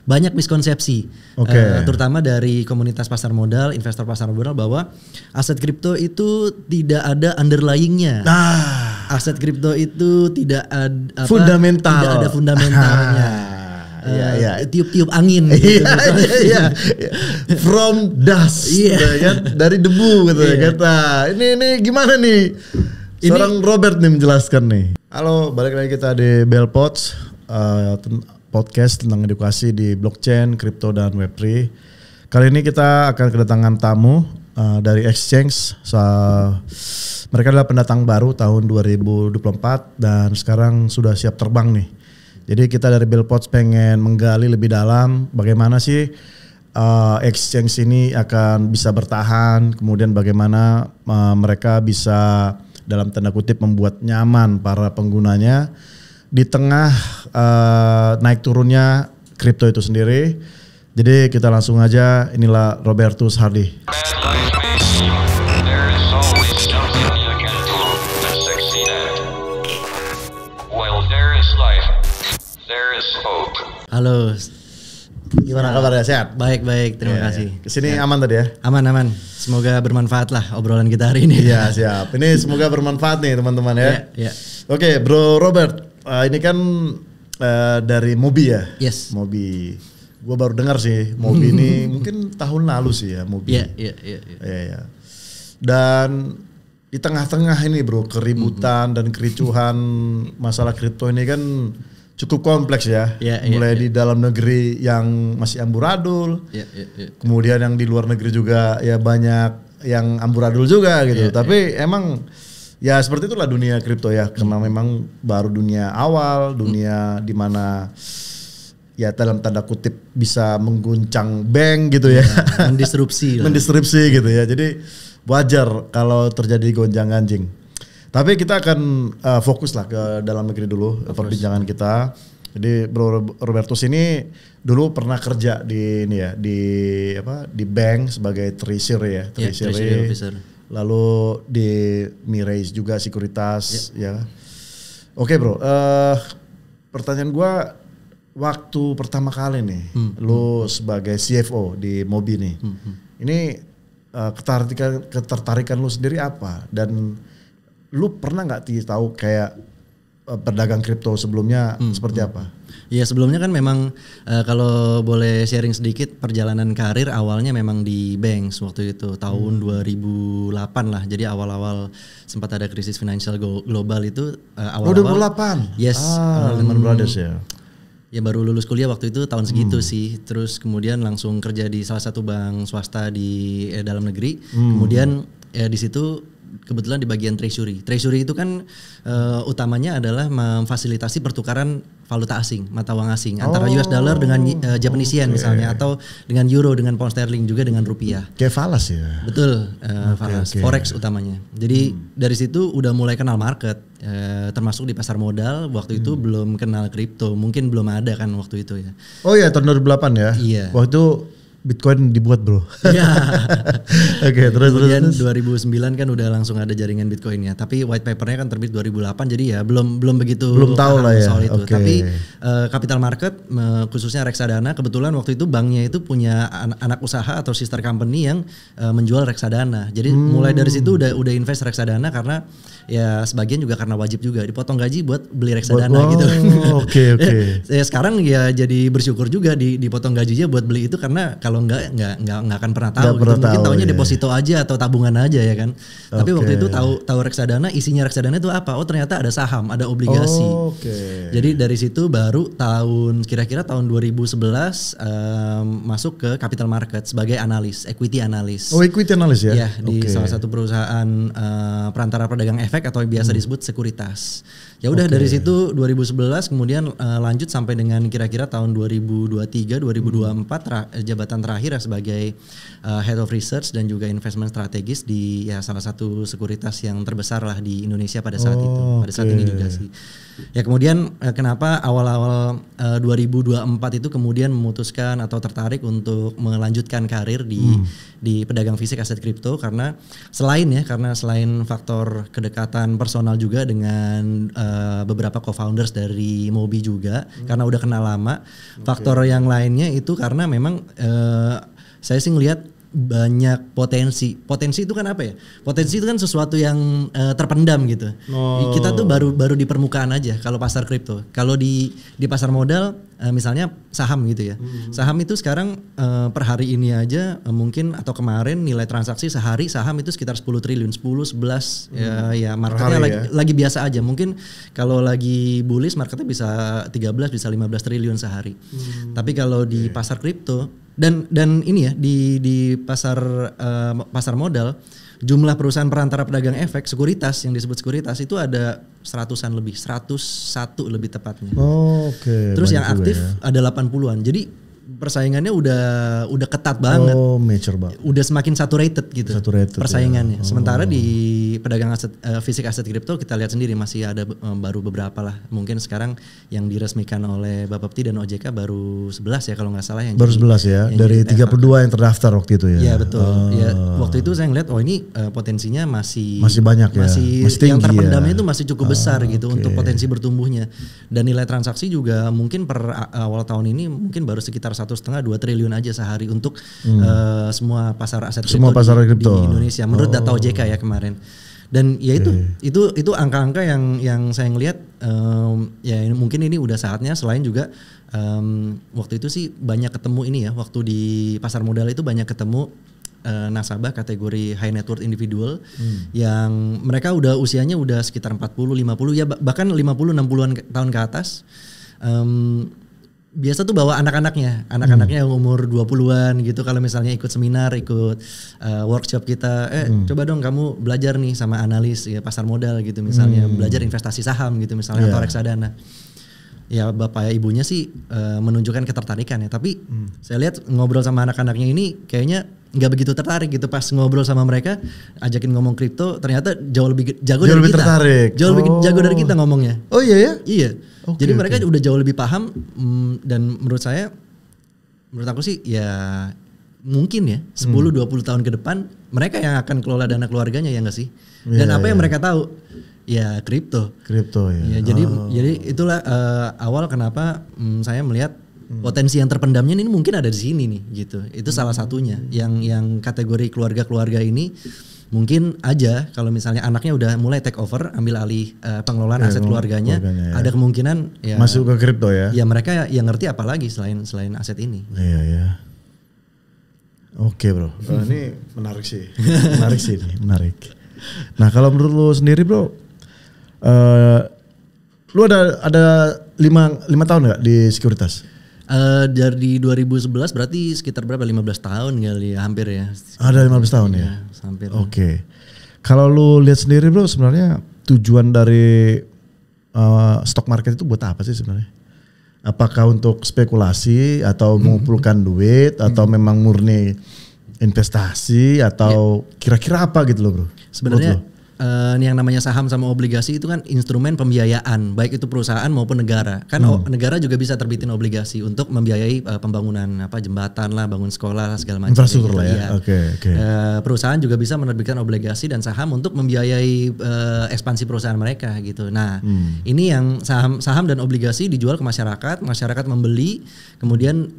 banyak miskonsepsi, terutama dari komunitas pasar modal, investor pasar modal bahwa aset kripto itu tidak ada underlyingnya. Aset kripto itu tidak ada tidak ada fundamentalnya. Tiup-tiup angin gitu. From dust kan? Dari debu gitu ya. Nah, ini gimana nih? Seorang Robert nih menjelaskan nih. Halo, balik lagi kita di Bellpods, podcast tentang edukasi di blockchain, kripto dan web3. Kali ini kita akan kedatangan tamu dari exchange. Mereka adalah pendatang baru tahun 2024 dan sekarang sudah siap terbang nih. Jadi kita dari Bellpods pengen menggali lebih dalam bagaimana sih exchange ini akan bisa bertahan, kemudian bagaimana mereka bisa dalam tanda kutip membuat nyaman para penggunanya di tengah naik turunnya kripto itu sendiri. Jadi kita langsung aja, inilah Robertus Hardy. Halo. Gimana kabarnya, sehat? Baik, terima kasih. Kesini aman tadi ya? Aman. Semoga bermanfaat lah obrolan kita hari ini. Iya, siap. Ini semoga bermanfaat nih teman-teman ya. Iya. Oke, Bro Robert, ini kan dari Mobi ya? Yes. Mobi. Gue baru dengar sih Mobi ini mungkin tahun lalu sih ya Mobi. Iya. Dan di tengah-tengah ini bro, keributan dan kericuhan masalah kripto ini kan cukup kompleks ya. Mulai di dalam negeri yang masih amburadul, kemudian yang di luar negeri juga ya banyak yang amburadul juga gitu. Tapi emang ya seperti itulah dunia kripto ya, karena memang baru dunia awal, dunia di mana ya dalam tanda kutip bisa mengguncang bank gitu ya. Mendisrupsi gitu ya. Jadi wajar kalau terjadi gonjang-ganjing. Tapi kita akan fokus lah ke dalam negeri dulu perbincangan kita. Jadi Bro Robertus ini dulu pernah kerja di ini ya, di bank sebagai treasury officer. Lalu di Mirace juga sekuritas ya. Oke bro, pertanyaan gua, waktu pertama kali nih lu sebagai CFO di Mobi nih. Ini ketertarikan lu sendiri apa, dan lu pernah nggak tahu kayak pedagang kripto sebelumnya seperti apa? Ya sebelumnya kan memang kalau boleh sharing sedikit, perjalanan karir awalnya memang di bank waktu itu tahun 2008 lah. Jadi awal-awal sempat ada krisis finansial global itu awal-awal. 2008? Yes. Lehman Brothers ya. Ya baru lulus kuliah waktu itu tahun segitu sih. Terus kemudian langsung kerja di salah satu bank swasta di dalam negeri. Kemudian di situ kebetulan di bagian treasury. Treasury itu kan utamanya adalah memfasilitasi pertukaran valuta asing, mata uang asing antara US dollar dengan Japanese yen misalnya, atau dengan euro, dengan pound sterling, juga dengan rupiah. Kayak falas ya. Betul, falas, forex utamanya. Jadi dari situ udah mulai kenal market, termasuk di pasar modal. Waktu itu belum kenal kripto, mungkin belum ada kan waktu itu ya. Oh iya, tahun 2008 ya. Iya. Waktu itu Bitcoin dibuat bro. Iya. Oke, terus. Kemudian 2009 kan udah langsung ada jaringan Bitcoinnya. Tapi white papernya kan terbit 2008, jadi ya belum begitu tahu lah ya soal itu. Okay. Tapi capital market khususnya reksadana, kebetulan waktu itu banknya itu punya anak usaha atau sister company yang menjual reksadana. Jadi mulai dari situ udah invest reksadana, karena ya sebagian juga karena wajib juga dipotong gaji buat beli reksadana gitu. Oke. Ya sekarang ya jadi bersyukur juga dipotong gajinya buat beli itu, karena kalau nggak akan pernah tahu gitu. Mungkin taunya deposito aja atau tabungan aja ya kan. Tapi waktu itu tahu reksadana, isinya reksadana itu apa? Oh ternyata ada saham, ada obligasi. Jadi dari situ baru kira-kira tahun 2011 masuk ke capital market sebagai analis, equity analis. Oh, equity analis ya? Ya, di salah satu perusahaan perantara pedagang efek atau biasa disebut sekuritas. Ya udah dari situ 2011 kemudian lanjut sampai dengan kira-kira tahun 2023 2024 jabatan jabatan terakhir sebagai Head of Research dan juga Investment Strategist di salah satu sekuritas yang terbesar lah di Indonesia pada saat itu. Pada saat ini juga sih. Ya kemudian kenapa awal-awal 2024 itu kemudian memutuskan atau tertarik untuk melanjutkan karir di pedagang fisik aset kripto, karena selain faktor kedekatan personal juga dengan beberapa co-founders dari Mobi juga, karena udah kenal lama. Faktor yang lainnya itu karena memang saya sih ngelihat banyak potensi itu kan apa ya? Potensi itu kan sesuatu yang terpendam gitu. Kita tuh baru di permukaan aja kalau pasar kripto. Kalau di pasar modal misalnya saham gitu ya. Saham itu sekarang per hari ini aja mungkin atau kemarin nilai transaksi sehari saham itu sekitar 10 triliun, 10 11 ya marketnya lagi biasa aja. Mungkin kalau lagi bullish marketnya bisa 13 bisa 15 triliun sehari. Tapi kalau di pasar kripto dan ini ya di pasar modal, jumlah perusahaan perantara pedagang efek sekuritas yang disebut sekuritas itu ada 100-an lebih, 101 lebih tepatnya. Terus yang aktif ada 80-an. Jadi persaingannya udah ketat banget. Mature banget. Udah semakin saturated gitu. Persaingannya. Sementara di pedagang fisik aset kripto kita lihat sendiri masih ada baru beberapa lah. Mungkin sekarang yang diresmikan oleh Bapepti dan OJK baru 11 ya kalau nggak salah yang baru 11 ya. Dari 32 yang terdaftar waktu itu ya. Iya betul. Ya, waktu itu saya ngeliat ini potensinya masih banyak ya. Masih tinggi yang terpendamnya itu masih cukup besar gitu untuk potensi bertumbuhnya. Dan nilai transaksi juga mungkin per awal tahun ini mungkin baru sekitar 1,5-2 triliun aja sehari untuk semua pasar aset kripto di Indonesia menurut data OJK ya kemarin. Dan ya itu angka-angka yang saya ngelihat ya mungkin ini udah saatnya. Selain juga waktu itu sih banyak ketemu ini ya, waktu di pasar modal itu banyak ketemu nasabah kategori high net worth individual yang mereka udah usianya udah sekitar 40, 50 ya bahkan 50, 60-an tahun ke atas. Biasa tuh bawa anak-anaknya yang umur 20-an gitu, kalau misalnya ikut seminar, ikut workshop kita, coba dong kamu belajar nih sama analis ya pasar modal gitu misalnya, belajar investasi saham gitu misalnya atau reksadana. Ya bapak ibunya sih menunjukkan ketertarikan ya, tapi saya lihat ngobrol sama anak-anaknya ini kayaknya nggak begitu tertarik gitu. Pas ngobrol sama mereka, ajakin ngomong kripto, ternyata jauh lebih jago dari kita. Jauh lebih jago dari kita ngomongnya. Oh iya ya? Iya. Jadi mereka udah jauh lebih paham dan menurut aku sih ya mungkin ya 10-20 tahun ke depan mereka yang akan kelola dana keluarganya ya nggak sih? Dan apa yang mereka tahu? Ya kripto ya. Jadi itulah awal kenapa saya melihat potensi yang terpendamnya ini mungkin ada di sini nih gitu. Itu salah satunya yang kategori keluarga ini mungkin aja kalau misalnya anaknya udah mulai take over, ambil alih pengelolaan aset keluarganya ya. Ada kemungkinan ya masuk ke kripto ya. Ya mereka yang ngerti apa lagi selain aset ini. Iya. Oke bro, ini menarik sih. Menarik. Nah kalau menurut lu sendiri bro, lu ada 5 tahun nggak di sekuritas? Dari 2011 berarti sekitar berapa? 15 tahun kali ya, hampir ya. Ada 15 tahun ya? Hampir. Oke. Kalau lu lihat sendiri bro, sebenarnya tujuan dari stock market itu buat apa sih sebenarnya? Apakah untuk spekulasi atau mengumpulkan duit atau memang murni investasi atau kira-kira apa gitu loh bro? Sebenarnya yang namanya saham sama obligasi itu kan instrumen pembiayaan, baik itu perusahaan maupun negara. Kan negara juga bisa terbitin obligasi untuk membiayai pembangunan jembatan lah, bangun sekolah lah, segala macam. Infrastruktur lah ya. Oke. Perusahaan juga bisa menerbitkan obligasi dan saham untuk membiayai ekspansi perusahaan mereka gitu. Nah, ini yang saham dan obligasi dijual ke masyarakat membeli, kemudian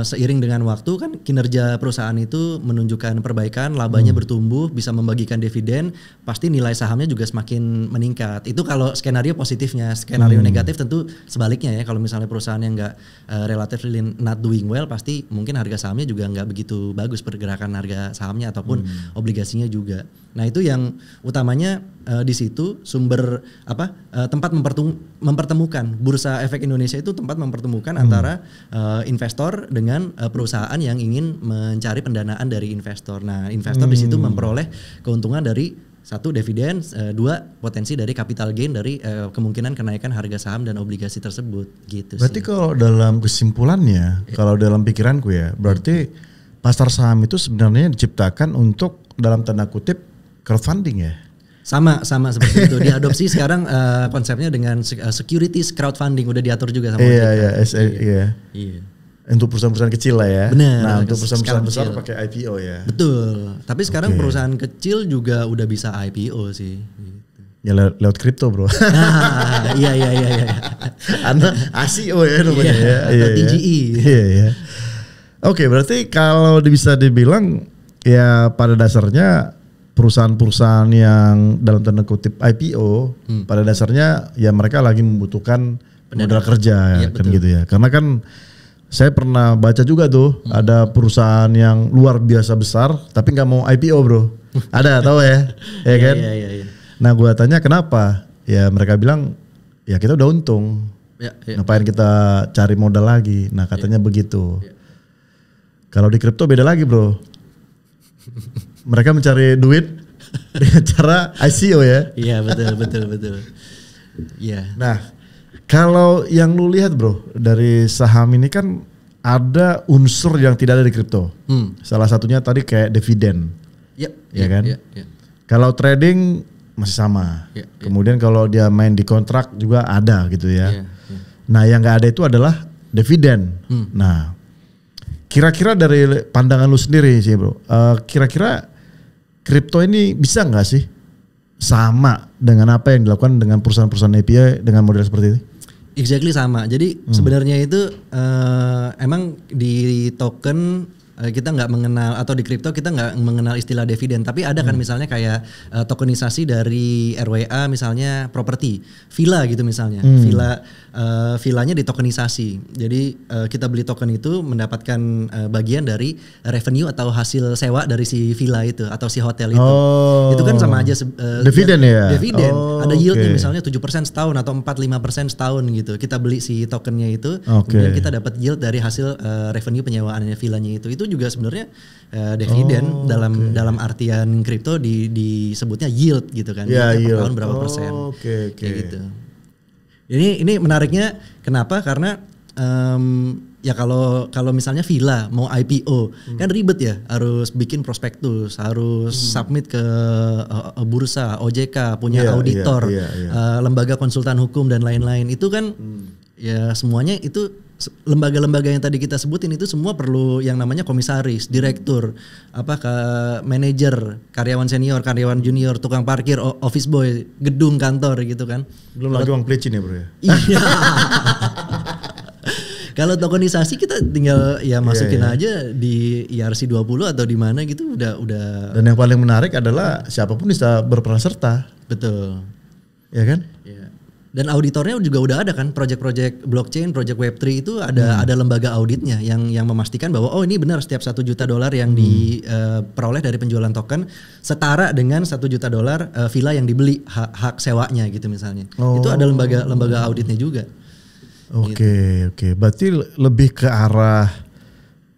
seiring dengan waktu kan kinerja perusahaan itu menunjukkan perbaikan, labanya bertumbuh, bisa membagikan dividen, pasti nilai sahamnya juga semakin meningkat. Itu kalau skenario positifnya. Skenario negatif tentu sebaliknya ya. Kalau misalnya perusahaan yang nggak relatively not doing well, pasti mungkin harga sahamnya juga nggak begitu bagus pergerakan harga sahamnya ataupun obligasinya juga. Nah itu yang utamanya di situ sumber tempat mempertemukan. Bursa Efek Indonesia itu tempat mempertemukan antara investor dengan perusahaan yang ingin mencari pendanaan dari investor. Nah investor di situ memperoleh keuntungan dari 1 dividen, 2 potensi dari capital gain dari kemungkinan kenaikan harga saham dan obligasi tersebut gitu. Berarti sih. Kalau dalam kesimpulannya, kalau dalam pikiranku ya, berarti pasar saham itu sebenarnya diciptakan untuk dalam tanda kutip crowdfunding ya. Sama seperti itu. Diadopsi sekarang konsepnya dengan securities crowdfunding udah diatur juga sama OJK. Iya. Untuk perusahaan-perusahaan kecil lah ya. Bener. Nah untuk perusahaan-perusahaan besar pakai IPO ya. Betul. Tapi sekarang perusahaan kecil juga udah bisa IPO sih. Ya lewat kripto bro. Iya. Anda ICO ya namanya ya. Atau TGE. Iya. Oke, berarti kalau bisa dibilang ya pada dasarnya perusahaan-perusahaan yang dalam tanda kutip IPO pada dasarnya ya mereka lagi membutuhkan modal kerja ya, kan gitu ya. Karena kan saya pernah baca juga tuh ada perusahaan yang luar biasa besar tapi nggak mau IPO bro. Ada tahu ya, ya kan? Iya. Nah gua tanya kenapa? Ya mereka bilang ya kita udah untung. Ngapain kita cari modal lagi? Nah katanya begitu. Kalau di kripto beda lagi bro. Mereka mencari duit dengan cara ICO ya. Iya betul. Iya. Nah kalau yang lu lihat bro dari saham ini kan ada unsur yang tidak ada di kripto. Salah satunya tadi kayak dividen. Ya kan? Kalau trading masih sama. Kemudian kalau dia main di kontrak juga ada gitu ya. Nah yang nggak ada itu adalah dividen. Nah kira-kira dari pandangan lu sendiri sih bro, kira-kira kripto ini bisa nggak sih sama dengan apa yang dilakukan dengan perusahaan-perusahaan API dengan model seperti ini? Exactly sama. Jadi sebenarnya itu emang di token kita nggak mengenal atau di kripto kita nggak mengenal istilah dividen. Tapi ada kan misalnya kayak tokenisasi dari RWA misalnya properti, villa gitu misalnya. Villanya ditokenisasi. Jadi kita beli token itu mendapatkan bagian dari revenue atau hasil sewa dari si villa itu atau si hotel itu. Itu kan sama aja dividen ya. Dividen. Ada yieldnya misalnya 7% setahun atau 4-5% setahun gitu. Kita beli si tokennya itu, kemudian kita dapat yield dari hasil revenue penyewaannya villanya itu. Itu juga sebenarnya dividen dalam artian kripto disebutnya yield gitu kan. Per tahun berapa persen. Kayak gitu. Ini menariknya kenapa? Karena ya kalau misalnya villa mau IPO kan ribet ya, harus bikin prospektus, harus submit ke bursa, OJK, punya auditor, lembaga konsultan hukum dan lain-lain. Itu kan ya semuanya itu lembaga-lembaga yang tadi kita sebutin itu semua perlu yang namanya komisaris, direktur, manajer, karyawan senior, karyawan junior, tukang parkir, office boy, gedung kantor gitu kan. Belum lagi uang pelicin ya bro ya. Iya. Kalau tokenisasi kita tinggal ya masukin aja di ERC20 atau di mana gitu udah. Dan yang paling menarik adalah siapapun bisa berperan serta. Betul. Ya kan? Iya. Dan auditornya juga udah ada kan, project-project blockchain, project Web3 itu ada lembaga auditnya yang memastikan bahwa ini benar setiap $1 juta yang diperoleh dari penjualan token setara dengan $1 juta villa yang dibeli hak sewanya gitu misalnya. Itu ada lembaga auditnya juga. Oke. Berarti lebih ke arah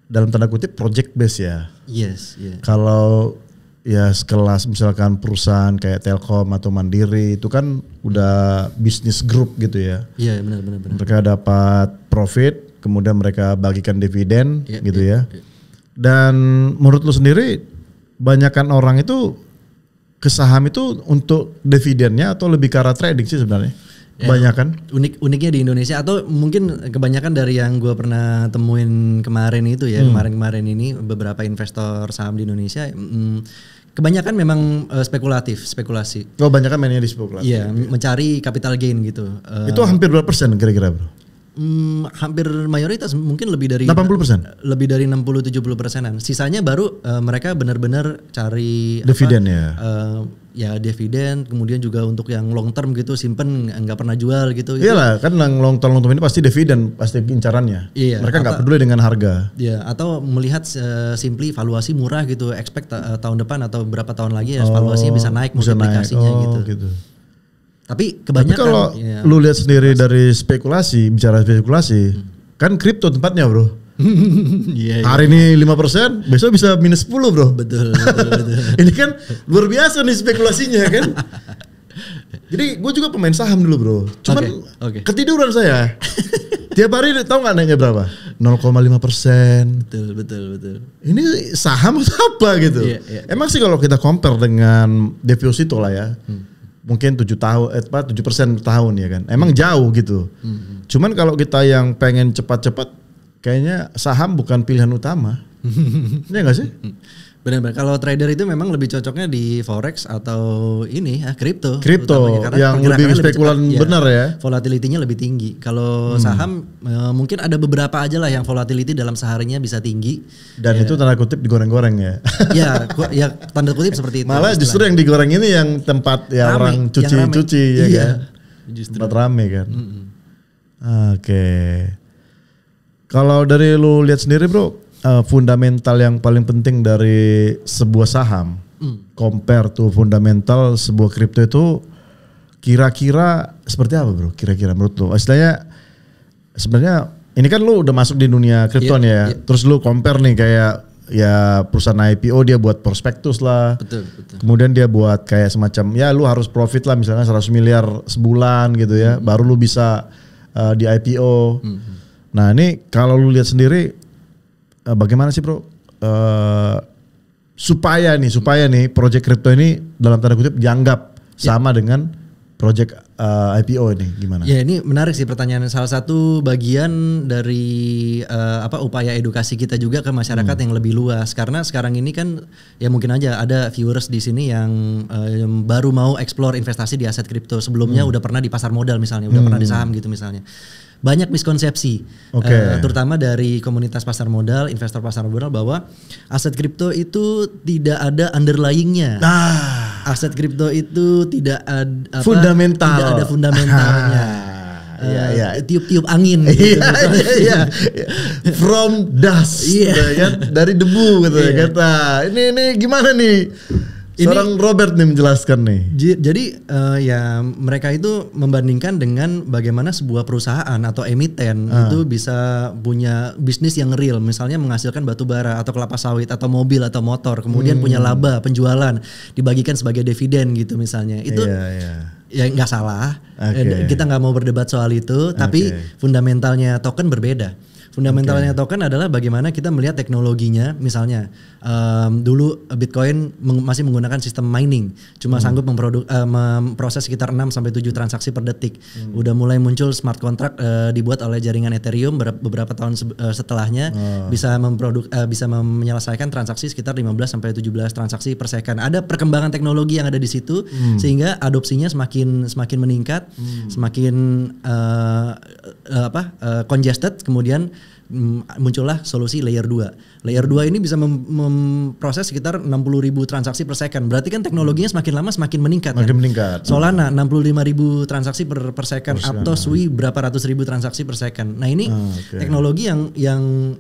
dalam tanda kutip project base ya. Yes. Kalau ya sekelas misalkan perusahaan kayak Telkom atau Mandiri itu kan udah bisnis grup gitu ya. Iya benar. Mereka dapat profit, kemudian mereka bagikan dividen gitu ya. Dan menurut lu sendiri, banyakkan orang itu ke saham itu untuk dividennya atau lebih ke arah trading sih sebenarnya? Kebanyakan. Uniknya di Indonesia atau mungkin kebanyakan dari yang gue pernah temuin kemarin itu ya, kemarin ini beberapa investor saham di Indonesia kebanyakan memang spekulasi. Banyakan mainnya di spekulasi. Iya, mencari capital gain gitu. Itu hampir berapa persen kira-kira bro? Hampir mayoritas, mungkin lebih dari 80%. Lebih dari 60-70%. Sisanya baru mereka benar-benar cari dividen ya. Ya dividen, kemudian juga untuk yang long term gitu, simpen nggak pernah jual gitu. Iyalah, kan yang long term ini pasti dividen, pasti incarannya. Iya, mereka nggak peduli dengan harga. Iya, atau melihat simply valuasi murah gitu, expect tahun depan atau berapa tahun lagi ya valuasinya bisa naik multiplikasinya gitu. Tapi kebanyakan. Tapi kalau lu lihat sendiri dari bicara spekulasi, kan kripto tempatnya bro. Hari ini 5%, besok bisa minus 10 bro. Betul. Ini kan luar biasa nih spekulasinya kan. Jadi gue juga pemain saham dulu bro. Cuman ketiduran saya. Tiap hari tahu nggak naiknya berapa? 0,5%. Betul. Ini saham atau apa gitu? Emang sih kalau kita compare dengan deposito lah ya, mungkin 7% per tahun ya kan. Emang jauh gitu. Cuman kalau kita yang pengen cepat-cepat, kayaknya saham bukan pilihan utama. Iya nggak sih? Benar-benar. Kalau trader itu memang lebih cocoknya di forex atau ini kripto. Yang lebih spekulan benar ya. Volatility-nya lebih tinggi. Kalau saham mungkin ada beberapa aja lah yang volatility dalam seharinya bisa tinggi. Dan itu tanda kutip digoreng-goreng ya. ya tanda kutip seperti itu. Malah justru yang digoreng ini yang tempat ya orang cuci-cuci ya kan. Justru. Tempat rame kan. Oke. Kalau dari lu lihat sendiri bro, fundamental yang paling penting dari sebuah saham compare to fundamental sebuah kripto itu kira-kira seperti apa bro? Kira-kira menurut lu? Istilahnya sebenarnya ini kan lu udah masuk di dunia kripto ya. Terus lu compare nih kayak ya perusahaan IPO dia buat prospektus lah. Betul. Kemudian dia buat kayak semacam ya lu harus profit lah misalnya 100 miliar sebulan gitu ya. Baru lu bisa di IPO. Nah ini kalau lu lihat sendiri bagaimana sih bro supaya nih project crypto ini dalam tanda kutip dianggap sama dengan project IPO ini gimana? Ya ini menarik sih pertanyaan. Salah satu bagian dari upaya edukasi kita juga ke masyarakat yang lebih luas, karena sekarang ini kan ya mungkin aja ada viewers di sini yang baru mau explore investasi di aset kripto. Sebelumnya udah pernah di pasar modal misalnya, udah pernah di saham gitu misalnya. Banyak miskonsepsi, terutama dari komunitas pasar modal, investor pasar modal bahwa aset kripto itu tidak ada underlyingnya. Aset kripto itu tidak ada fundamentalnya. Tiup-tiup angin gitu. From dust kan, dari debu gitu kan. Ini gimana nih? Seorang Robert nih menjelaskan nih. Jadi ya mereka itu membandingkan dengan bagaimana sebuah perusahaan atau emiten itu bisa punya bisnis yang real, misalnya menghasilkan batu bara atau kelapa sawit atau mobil atau motor, kemudian punya laba penjualan dibagikan sebagai dividen gitu misalnya. Itu ya nggak salah. Kita nggak mau berdebat soal itu, tapi fundamentalnya token berbeda. Fundamentalnya token adalah bagaimana kita melihat teknologinya. Misalnya dulu Bitcoin masih menggunakan sistem mining, cuma sanggup memproses sekitar 6-7 transaksi per detik. Udah mulai muncul smart contract dibuat oleh jaringan Ethereum beberapa tahun setelahnya bisa menyelesaikan transaksi sekitar 15-17 transaksi per second. Ada perkembangan teknologi yang ada di situ sehingga adopsinya semakin meningkat, semakin congested, kemudian muncullah solusi layer 2. Layer 2 ini bisa memproses sekitar 60.000 transaksi per second. Berarti kan teknologinya semakin lama semakin meningkat. Meningkat. Solana 65.000 transaksi per second. Aptos Sui berapa ratus ribu transaksi per second. Nah ini teknologi yang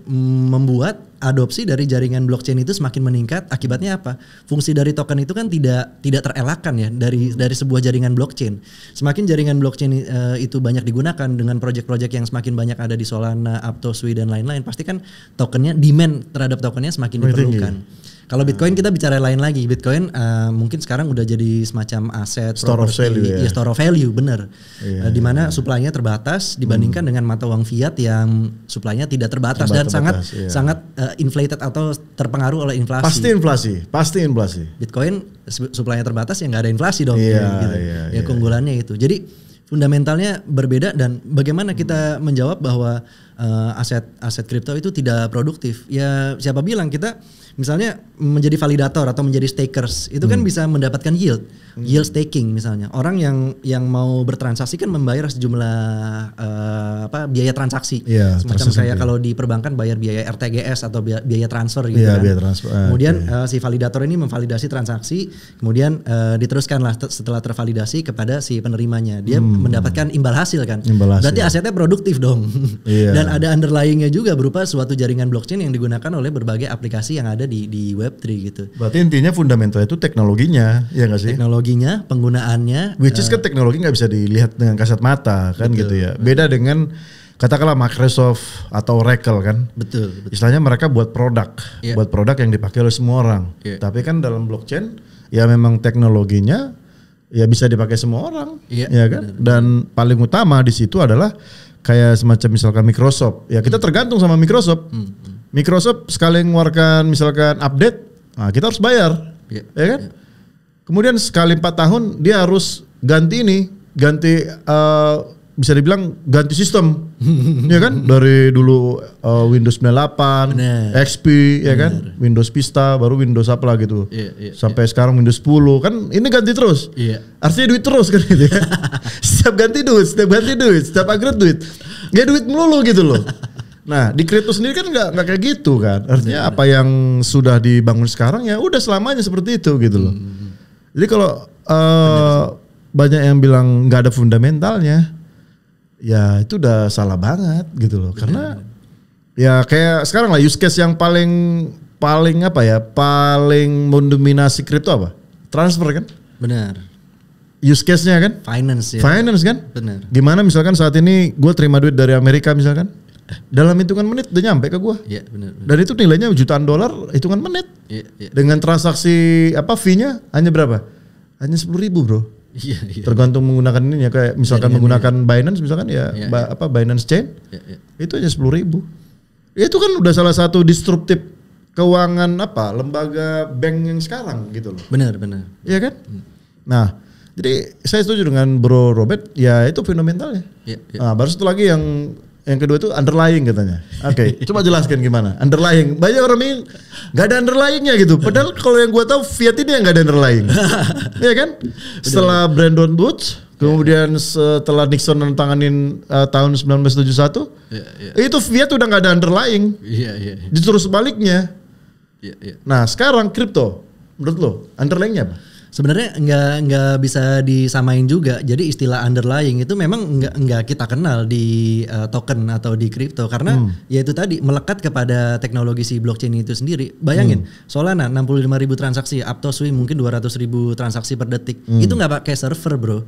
membuat adopsi dari jaringan blockchain itu semakin meningkat. Akibatnya apa? Fungsi dari token itu kan tidak terelakkan ya dari sebuah jaringan blockchain. Semakin jaringan blockchain itu banyak digunakan dengan project-project yang semakin banyak ada di Solana, Aptos Sui dan lain-lain, pasti kan tokennya, demand terhadap tokennya semakin diperlukan. Kalau Bitcoin kita bicara lain lagi. Bitcoin mungkin sekarang udah jadi semacam aset store of value ya. Store of value bener. Di mana supply-nya terbatas dibandingkan dengan mata uang fiat yang supply-nya tidak terbatas dan sangat inflated atau terpengaruh oleh inflasi. Pasti inflasi. Bitcoin supply-nya terbatas ya nggak ada inflasi dong. Keunggulannya itu. Jadi fundamentalnya berbeda, dan bagaimana kita menjawab bahwa aset kripto itu tidak produktif? Ya siapa bilang kita misalnya menjadi validator atau menjadi stakers itu kan bisa mendapatkan yield staking misalnya. Orang yang mau bertransaksi kan membayar sejumlah biaya transaksi. Semacam kayak kalau di perbankan bayar biaya RTGS atau biaya transfer gitu kan. Biaya transfer. Kemudian si validator ini memvalidasi transaksi, kemudian diteruskanlah setelah tervalidasi kepada si penerimanya. Dia mendapatkan imbal hasil kan. Berarti asetnya produktif dong. Dan ada underlyingnya juga berupa suatu jaringan blockchain yang digunakan oleh berbagai aplikasi yang ada di Web3 gitu. Berarti intinya fundamental itu teknologinya, ya nggak sih? Teknologinya, penggunaannya. Which is kan teknologi nggak bisa dilihat dengan kasat mata kan, gitu ya. Beda dengan katakanlah Microsoft atau Oracle kan. Betul. Istilahnya mereka buat produk yang dipakai oleh semua orang. Tapi kan dalam blockchain ya memang teknologinya ya bisa dipakai semua orang, ya kan. Dan paling utama di situ adalah kayak semacam misalkan Microsoft. Ya kita tergantung sama Microsoft. Microsoft sekali mengeluarkan misalkan update, nah kita harus bayar, ya kan? Kemudian sekali 4 tahun dia harus ganti bisa dibilang ganti sistem, ya kan? Dari dulu Windows 98, XP, ya kan? Windows Vista, baru Windows apa lagi tuh? Sampai sekarang Windows 10, kan ini ganti terus. Artinya duit terus kan gitu ya. Setiap ganti duit, setiap upgrade duit. Ya duit melulu gitu loh. Nah di kripto sendiri kan nggak kayak gitu kan. Artinya apa yang sudah dibangun sekarang ya udah selamanya seperti itu gitu loh. Jadi kalau banyak yang bilang nggak ada fundamentalnya, ya itu udah salah banget gitu loh. Karena ya kayak sekarang lah use case yang paling apa ya, paling mendominasi kripto apa? Transfer kan? Benar. Use case-nya kan? Finance ya. Finance kan? Benar. Gimana misalkan saat ini gue terima duit dari Amerika misalkan, dalam hitungan menit udah nyampe ke gue. Iya benar. Dan itu nilainya jutaan dolar hitungan menit. Dengan transaksi fee-nya hanya berapa? Hanya 10.000 bro. Iya. Tergantung menggunakan ini ya, kayak misalkan menggunakan Binance misalkan ya, Binance Chain, itu hanya 10.000. Itu kan udah salah satu disruptif keuangan lembaga bank yang sekarang gitu loh. Benar. Iya kan? Nah, jadi saya setuju dengan Bro Robert, ya itu fundamentalnya. Nah, baru satu lagi yang kedua itu underlying katanya. Oke, coba jelaskan gimana underlying. Banyak orang bilang nggak ada underlyingnya gitu. Padahal kalau yang gue tahu Fiat ini yang nggak ada underlying, ya kan? Setelah Bretton Woods, kemudian setelah Nixon nantanganin tahun 1971, itu Fiat udah nggak ada underlying. Justru sebaliknya. Nah sekarang kripto, menurut lo underlyingnya apa? Sebenarnya nggak bisa disamain juga. Jadi istilah underlying itu memang nggak kita kenal di token atau di kripto karena ya itu tadi melekat kepada teknologi si blockchain itu sendiri. Bayangin Solana 65.000 transaksi, Aptos mungkin 200.000 transaksi per detik. Itu nggak pakai server bro.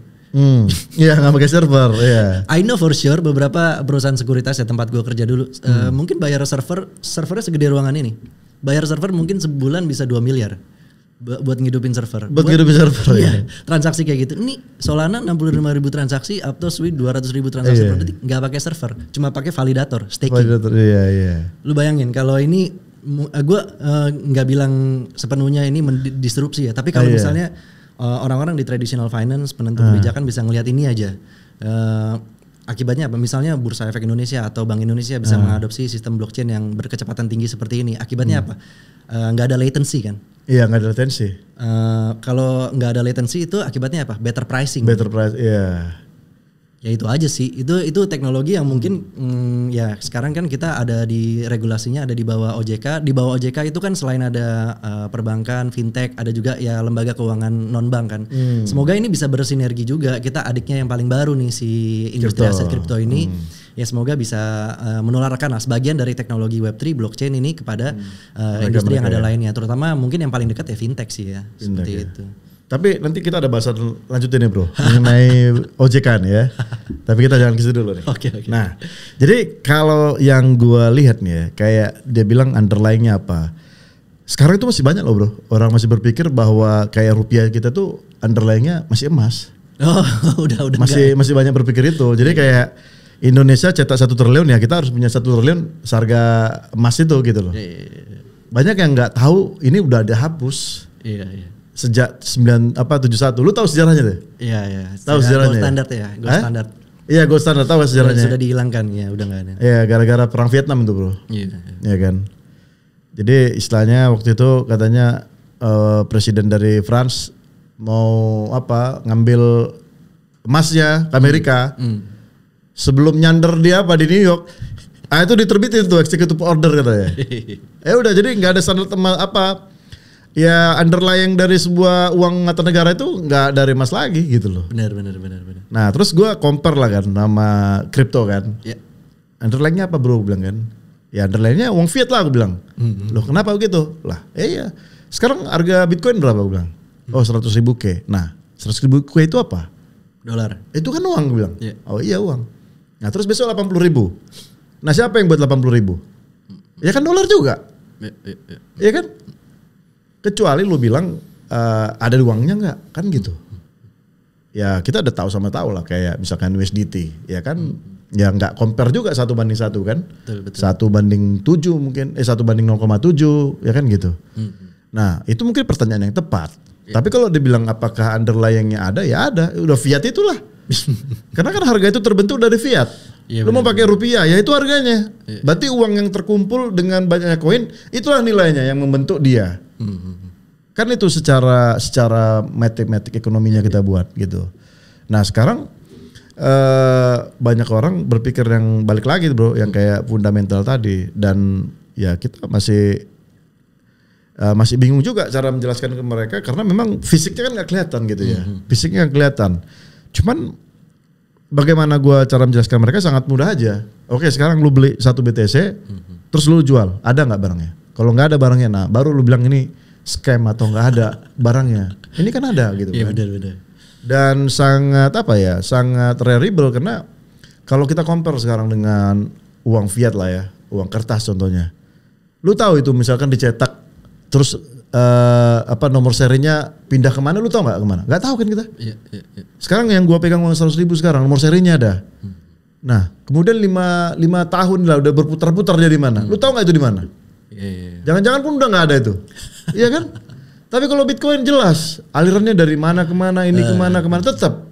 Iya nggak pakai server. Yeah. I know for sure beberapa perusahaan sekuritas ya tempat gue kerja dulu mungkin bayar servernya segede ruangan ini. Bayar server mungkin sebulan bisa 2 miliar. Buat ngidupin server. Iya. Transaksi kayak gitu. Ini Solana 65.000 transaksi, Aptos 200.000 transaksi per detik, nggak pakai server, cuma pakai validator, staking. Iya. Lu bayangin kalau ini gue nggak bilang sepenuhnya ini mendisrupsi ya, tapi kalau misalnya orang-orang di traditional finance penentu kebijakan bisa ngelihat ini aja. Akibatnya apa? Misalnya Bursa Efek Indonesia atau Bank Indonesia bisa mengadopsi sistem blockchain yang berkecepatan tinggi seperti ini. Akibatnya apa? Nggak ada latency kan? Iya nggak ada latency. Kalau nggak ada latency itu akibatnya apa? Better pricing. Iya. Ya itu aja sih. Itu teknologi yang mungkin ya sekarang kan kita ada di regulasinya ada di bawah OJK. Di bawah OJK itu kan selain ada perbankan, fintech, ada juga ya lembaga keuangan non bank kan. Semoga ini bisa bersinergi juga. Kita adiknya yang paling baru nih si industri aset kripto ini. Ya semoga bisa menularkan sebagian dari teknologi Web3 blockchain ini kepada industri yang ada lainnya. Terutama mungkin yang paling dekat ya fintech sih ya. Seperti itu. Tapi nanti kita ada bahasan lanjutin nih bro mengenai OJK nih ya. Tapi kita jangan ke situ dulu nih. Oke. Nah, jadi kalau yang gue lihat nih ya, kayak dia bilang underlyingnya apa. Sekarang itu masih banyak loh bro, orang masih berpikir bahwa kayak rupiah kita tuh underlyingnya masih emas. Oh, udah masih banyak berpikir itu. Jadi kayak Indonesia cetak 1 triliun ya, kita harus punya 1 triliun seharga emas itu gitu loh. Banyak yang nggak tahu ini udah dihapus. Iya. Sejak 71. Lu tahu sejarahnya tuh? Iya. Tahu sejarahnya. Gold standard ya, gold standard. Iya, gold standard, tahu sejarahnya. Sudah dihilangkan ya, udah enggak ada. Iya, gara-gara perang Vietnam itu, bro. Iya kan. Jadi istilahnya waktu itu katanya presiden dari France mau ngambil emasnya ke Amerika. Sebelum nyander dia di New York. Itu diterbitin tuh executive order katanya. Udah jadi nggak ada standar ya underlying dari sebuah uang mata negara itu nggak dari emas lagi gitu loh. Benar. Nah terus gue compare lah kan sama kripto kan. Underlyingnya apa bro bilang kan? Ya underlyingnya uang fiat lah aku bilang. Loh kenapa begitu? Lah iya. Sekarang harga Bitcoin berapa aku bilang? 100.000 K. Nah 100.000 K itu apa? Dolar. Itu kan uang gue bilang. Oh iya uang. Nah terus besok 80.000. Nah siapa yang buat 80.000? Ya kan dolar juga. Iya kan? Kecuali lu bilang ada uangnya nggak kan gitu. Ya kita udah tahu lah kayak misalkan USDT ya kan ya nggak compare juga 1:1 kan. Betul. 1:7 mungkin, 1:0,7 ya kan gitu. Nah itu mungkin pertanyaan yang tepat. Tapi kalau dibilang apakah underlyingnya ada, ya ada. Udah fiat itulah. Karena kan harga itu terbentuk dari fiat. Lu mau pakai rupiah, ya itu harganya. Berarti uang yang terkumpul dengan banyaknya koin, itulah nilainya yang membentuk dia. Kan itu secara matematik ekonominya kita buat gitu. Nah sekarang banyak orang berpikir yang balik lagi bro, yang kayak fundamental tadi, dan ya kita masih bingung juga cara menjelaskan ke mereka karena memang fisiknya kan nggak kelihatan gitu ya, fisiknya nggak kelihatan. Cuman bagaimana gua cara menjelaskan mereka sangat mudah aja. Oke sekarang lu beli 1 BTC, terus lu jual, ada nggak barangnya? Kalau nggak ada barangnya, nah baru lu bilang ini scam atau nggak ada barangnya. Ini kan ada gitu. Iya benar. Dan sangat sangat reliable karena kalau kita compare sekarang dengan uang fiat lah ya, uang kertas contohnya. Lu tahu itu misalkan dicetak terus nomor serinya pindah kemana, lu tahu nggak kemana? Nggak tahu kan kita. Iya. Sekarang yang gua pegang uang 100.000 sekarang nomor serinya ada. Nah kemudian 5 tahun lah udah berputar-putar jadi mana? Lu tahu nggak itu di mana? Iya. Jangan-jangan pun udah nggak ada itu, iya kan? Tapi kalau Bitcoin jelas alirannya dari mana kemana, ini kemana tetap,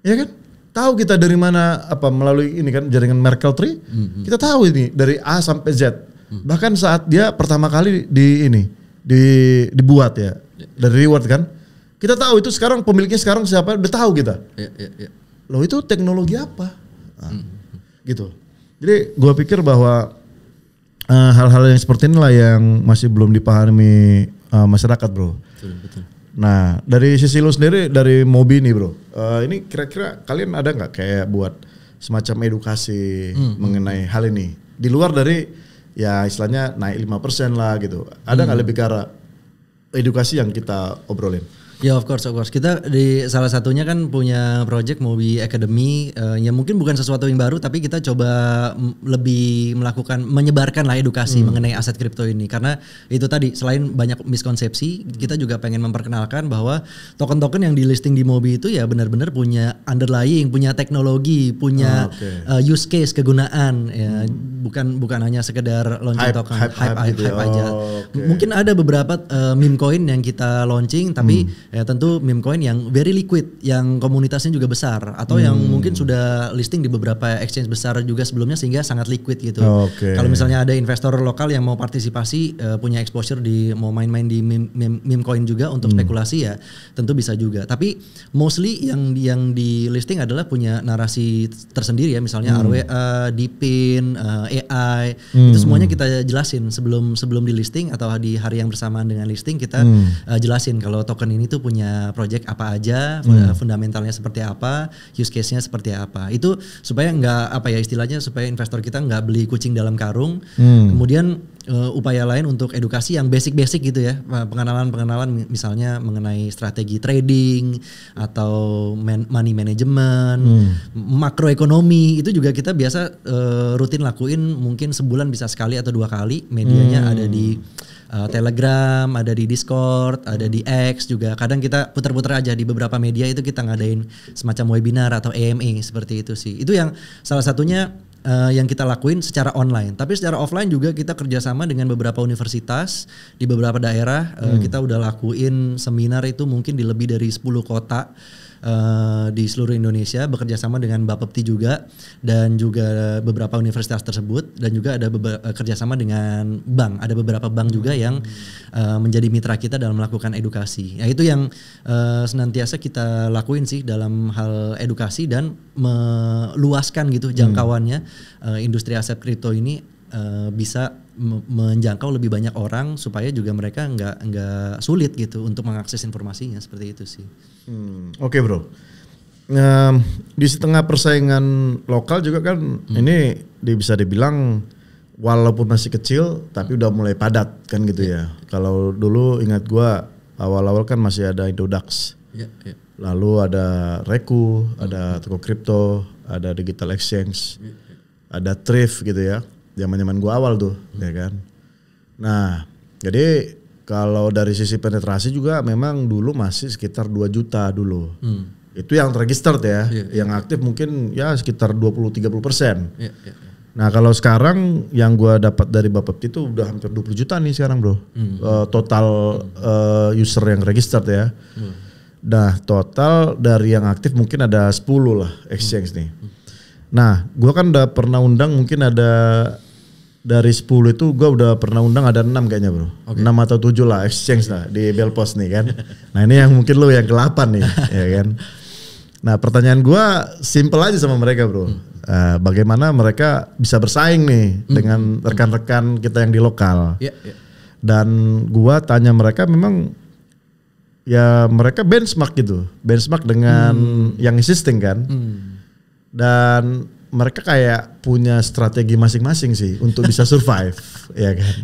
ya kan? Tahu kita dari mana melalui ini kan jaringan Merkle Tree, kita tahu ini dari A sampai Z. Bahkan saat dia pertama kali dibuat ya dari reward kan, kita tahu itu sekarang pemiliknya sekarang siapa, udah tahu kita. Loh itu teknologi apa? Gitu. Jadi gue pikir bahwa hal-hal yang seperti inilah yang masih belum dipahami masyarakat bro. Betul. Nah dari sisi lu sendiri dari Mobi nih bro, ini kira-kira kalian ada nggak kayak buat semacam edukasi mengenai hal ini di luar dari ya istilahnya naik 5% lah gitu, ada nggak lebih ke arah edukasi yang kita obrolin? Ya of course. Kita di salah satunya kan punya project Mobi Academy, yang mungkin bukan sesuatu yang baru tapi kita coba lebih menyebarkan lah edukasi mengenai aset kripto ini. Karena itu tadi selain banyak miskonsepsi, kita juga pengen memperkenalkan bahwa token-token yang di listing di Mobi itu ya benar-benar punya underlying, punya teknologi, punya use case kegunaan ya, bukan hanya sekedar launching token hype aja. Mungkin ada beberapa meme coin yang kita launching tapi ya tentu meme coin yang very liquid, yang komunitasnya juga besar, atau yang mungkin sudah listing di beberapa exchange besar juga sebelumnya sehingga sangat liquid gitu. Kalau misalnya ada investor lokal yang mau partisipasi, punya exposure mau main-main di meme coin juga untuk spekulasi ya tentu bisa juga. Tapi mostly yang di listing adalah punya narasi tersendiri ya, misalnya RWA, DePIN, AI, itu semuanya kita jelasin sebelum di listing atau di hari yang bersamaan dengan listing kita jelasin kalau token ini tuh punya project apa aja, fundamentalnya seperti apa, use case-nya seperti apa. Itu supaya istilahnya supaya investor kita nggak beli kucing dalam karung. Kemudian upaya lain untuk edukasi yang basic gitu ya, pengenalan misalnya mengenai strategi trading atau money management, makroekonomi, itu juga kita biasa rutin lakuin, mungkin sebulan bisa sekali atau 2 kali. Medianya ada di Telegram, ada di Discord, ada di X juga. Kadang kita putar-putar aja di beberapa media itu kita ngadain semacam webinar atau AMA seperti itu sih. Itu yang salah satunya yang kita lakuin secara online. Tapi secara offline juga kita kerjasama dengan beberapa universitas di beberapa daerah. Kita udah lakuin seminar itu mungkin di lebih dari 10 kota. Di seluruh Indonesia, bekerja sama dengan Bapepti juga dan juga beberapa universitas tersebut, dan juga ada kerjasama dengan bank, ada beberapa bank juga yang menjadi mitra kita dalam melakukan edukasi. Ya itu yang senantiasa kita lakuin sih dalam hal edukasi dan meluaskan gitu jangkauannya industri aset kripto ini bisa menjangkau lebih banyak orang supaya juga mereka nggak sulit gitu untuk mengakses informasinya, seperti itu sih. Oke bro, di setengah persaingan lokal juga kan ini bisa dibilang walaupun masih kecil tapi udah mulai padat kan gitu ya. Kalau dulu ingat gua awal-awal kan masih ada Indodax, lalu ada Reku, ada toko kripto, ada digital exchange, ada Thrift gitu ya. Zaman-zaman gua awal tuh, ya kan. Nah, jadi kalau dari sisi penetrasi juga memang dulu masih sekitar 2 juta dulu. Itu yang registered ya. Yang aktif mungkin ya sekitar 20-30%. Nah kalau sekarang yang gue dapat dari Bapepti itu udah hampir 20 juta nih sekarang bro. Total user yang registered ya. Nah total dari yang aktif mungkin ada 10 lah exchange nih. Nah gue kan udah pernah undang mungkin ada dari 10 itu gue udah pernah undang ada 6 kayaknya bro. 6 atau 7 lah exchange lah di Belpos nih kan. Nah ini yang mungkin lo yang ke-8 nih ya kan. Nah pertanyaan gue simple aja sama mereka bro. Bagaimana mereka bisa bersaing nih dengan rekan-rekan kita yang di lokal. Dan gua tanya mereka memang ya mereka benchmark gitu. Benchmark dengan yang existing kan. Dan mereka kayak punya strategi masing-masing sih untuk bisa survive ya kan.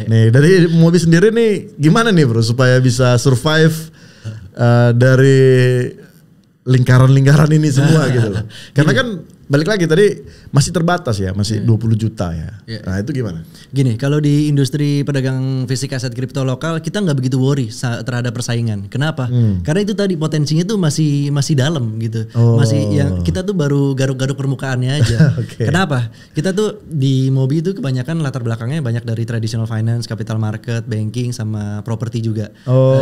Nih dari Mobi sendiri nih gimana nih bro supaya bisa survive dari lingkaran-lingkaran ini semua gitu loh. Karena kan balik lagi tadi masih terbatas ya, masih 20 juta ya. Nah itu gimana? Gini, kalau di industri pedagang fisik aset kripto lokal kita nggak begitu worry terhadap persaingan. Kenapa? Karena itu tadi potensinya tuh masih dalam gitu. Masih yang kita tuh baru garuk-garuk permukaannya aja. Kenapa? Kita tuh di Mobi itu kebanyakan latar belakangnya banyak dari traditional finance, capital market, banking sama properti juga.